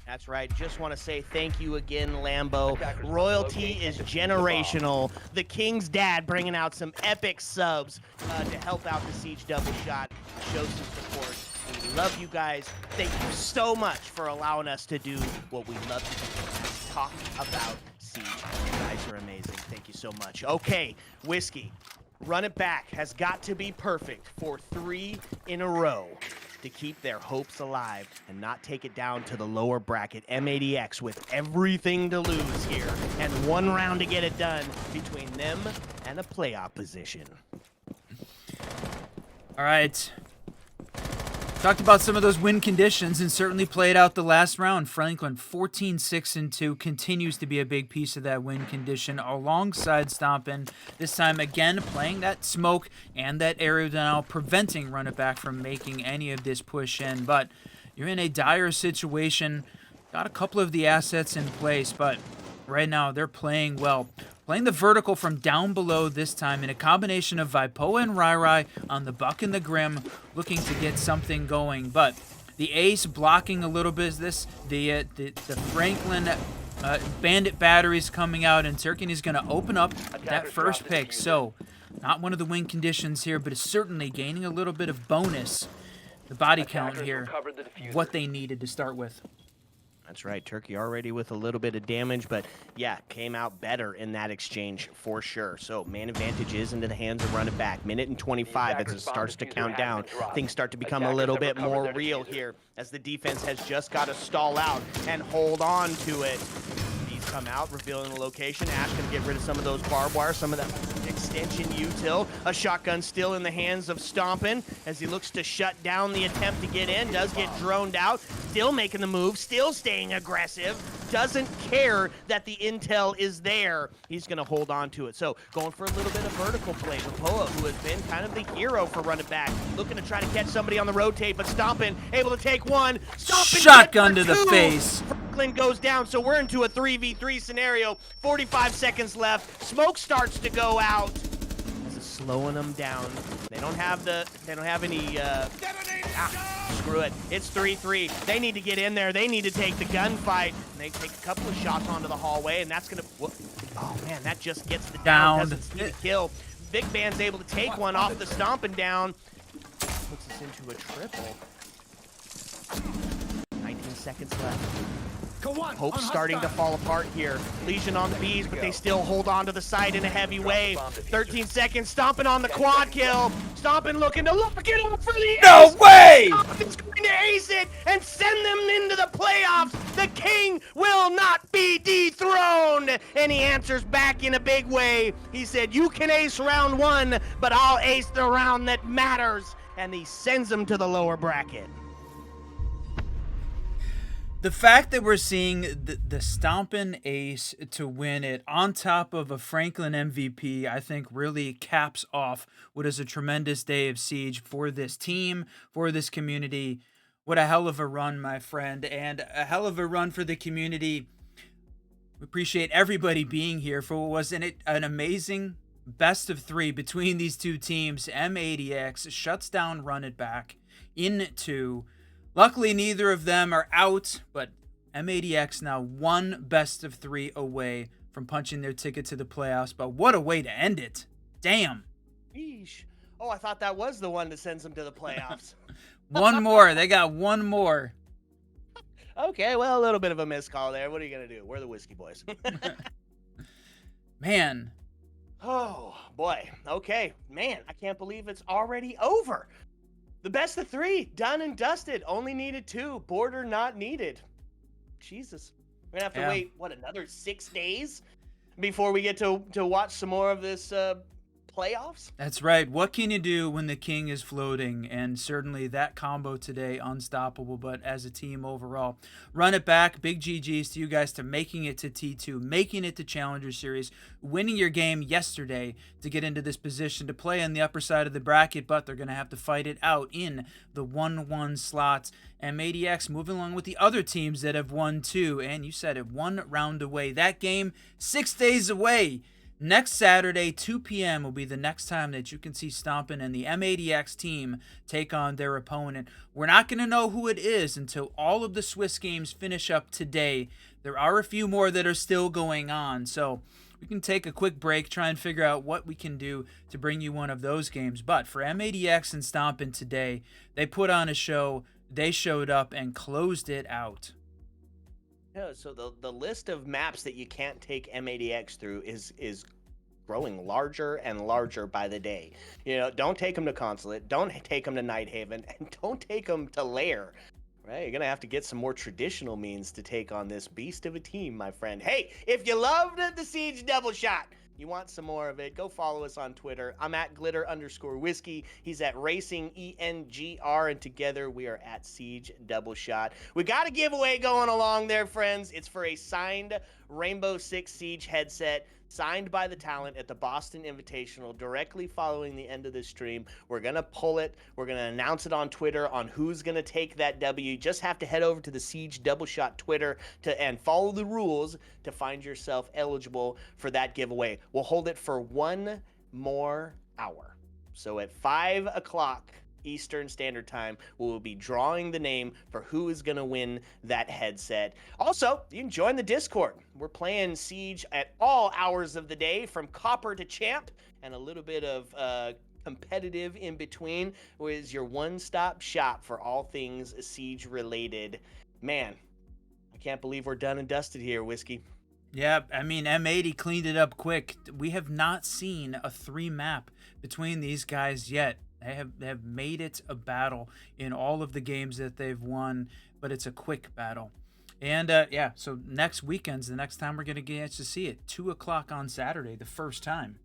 S1: That's right. Just want to say thank you again, Lambo. Royalty is generational. The King's dad bringing out some epic subs to help out the Siege Double Shot, show some support. We love you guys. Thank you so much for allowing us to do what we love to do, talk about Siege. You guys are amazing. Thank you so much. Okay, Whiskey, Run It Back has got to be perfect for 3 in a row to keep their hopes alive and not take it down to the lower bracket. M80x with everything to lose here and 1 round to get it done between them and a playoff position.
S2: All right. Talked about some of those win conditions and certainly played out the last round. Franklin 14-6-2 continues to be a big piece of that win condition alongside Stompin. This time again playing that smoke and that area now preventing Run It Back from making any of this push in. But you're in a dire situation. Got a couple of the assets in place, but right now they're playing well. Playing the vertical from down below this time in a combination of Vipoa and Rai on the Buck and the Grim, looking to get something going. But the Ace blocking a little bit of this. The Franklin Bandit batteries coming out, and Turkin is going to open up that first pick. So not one of the win conditions here, but it's certainly gaining a little bit of bonus. The body count here, what they needed to start with.
S1: That's right. Turkey already with a little bit of damage, but yeah, came out better in that exchange for sure. So man advantage is into the hands of Run It Back. Minute and 25 as it starts to count down. Things start to become a little bit more real here as the defense has just got to stall out and hold on to it. These come out, revealing the location. Ash going to get rid of some of those barbed wire, some of that extension util. A shotgun still in the hands of Stompin as he looks to shut down the attempt to get in. Does get droned out. Still making the move, still staying aggressive, doesn't care that the intel is there. He's going to hold on to it. So going for a little bit of vertical play. Vipoa, who has been kind of the hero for Run It Back, looking to try to catch somebody on the rotate, but Stompin able to take one. Stompin
S2: shotgun to the face.
S1: Franklin goes down, so we're into a 3v3 scenario. 45 seconds left. Smoke starts to go out. Slowing them down. They don't have any screw it. It's 3-3. They need to get in there. They need to take the gunfight. And they take a couple of shots onto the hallway, and that's gonna oh man, that just gets the down. Doesn't see the kill. Big Band's able to take one off the Stompin' down. Puts us into a triple. 19 seconds left. Hope's starting to fall apart here. Legion on the bees, but they still hold on to the side in a heavy wave. 13 seconds, Stompin' on the quad kill. Stompin' looking to lock it up for the
S2: No way!
S1: Stompin's going to ace it and send them into the playoffs. The king will not be dethroned. And he answers back in a big way. He said, you can ace round one, but I'll ace the round that matters. And he sends them to the lower bracket.
S2: The fact that we're seeing the Stompin' ace to win it on top of a Franklin MVP, I think really caps off what is a tremendous day of Siege for this team, for this community. What a hell of a run, my friend, and a hell of a run for the community. We appreciate everybody being here for what was an amazing best of three between these two teams. M80x shuts down Run It Back in 2. Luckily, neither of them are out, but M80x now one best of 3 away from punching their ticket to the playoffs. But what a way to end it. Damn.
S1: Yeesh. Oh, I thought that was the one that sends them to the playoffs.
S2: One more. They got one more.
S1: Okay, well, a little bit of a missed call there. What are you going to do? We're the Whiskey Boys.
S2: Man.
S1: Oh, boy. Okay. Man, I can't believe it's already over. The best of 3, done and dusted. Only needed 2. Border not needed. Jesus. We're going to have to wait, what, another 6 days before we get to watch some more of this playoffs?
S2: That's right. What can you do when the king is floating? And certainly that combo today, unstoppable. But as a team overall, Run It Back. Big GGs to you guys to making it to T2, making it to Challenger Series, winning your game yesterday to get into this position to play on the upper side of the bracket. But they're going to have to fight it out in the 1-1 slots. M80x moving along with the other teams that have won too. And you said it, 1 round away. That game 6 days away. Next Saturday, 2 p.m. will be the next time that you can see Stompin' and the M80x team take on their opponent. We're not going to know who it is until all of the Swiss games finish up today. There are a few more that are still going on, so we can take a quick break, try and figure out what we can do to bring you one of those games. But for M80x and Stompin' today, they put on a show. They showed up and closed it out.
S1: Yeah, so the list of maps that you can't take M80x through is growing larger and larger by the day. You know, don't take them to Consulate, don't take them to Nighthaven, and don't take them to Lair. Right? You're going to have to get some more traditional means to take on this beast of a team, my friend. Hey, if you loved the Siege Double Shot, You want some more of it? Go follow us on Twitter. I'm at glitter_whiskey. He's at racing ENGR, and together we are at Siege Double Shot. We got a giveaway going along there, friends. It's for a signed Rainbow Six Siege headset, signed by the talent at the Boston Invitational directly following the end of this stream. We're going to pull it. We're going to announce it on Twitter on who's going to take that W. You just have to head over to the Siege Double Shot Twitter and follow the rules to find yourself eligible for that giveaway. We'll hold it for 1 more hour. So at 5 o'clock Eastern Standard Time, we will be drawing the name for who is going to win that headset. Also, you can join the Discord. We're playing Siege at all hours of the day, from copper to champ, and a little bit of competitive in between, is your one-stop shop for all things Siege related. Man, I can't believe we're done and dusted here, Whiskey.
S2: Yeah, I mean, M80 cleaned it up quick. We have not seen a 3-map between these guys yet. They have made it a battle in all of the games that they've won, but it's a quick battle. And yeah, so next weekend's the next time we're going to get to see it. 2 o'clock on Saturday, the first time.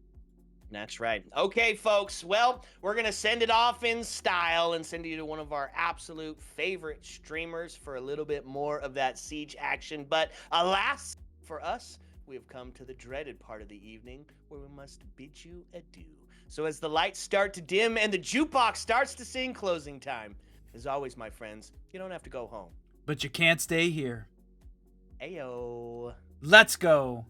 S1: That's right. Okay, folks. Well, we're going to send it off in style and send you to one of our absolute favorite streamers for a little bit more of that Siege action. But alas, for us, we have come to the dreaded part of the evening where we must bid you adieu. So as the lights start to dim and the jukebox starts to sing closing time, as always, my friends, you don't have to go home.
S2: But you can't stay here.
S1: Ayo.
S2: Let's go.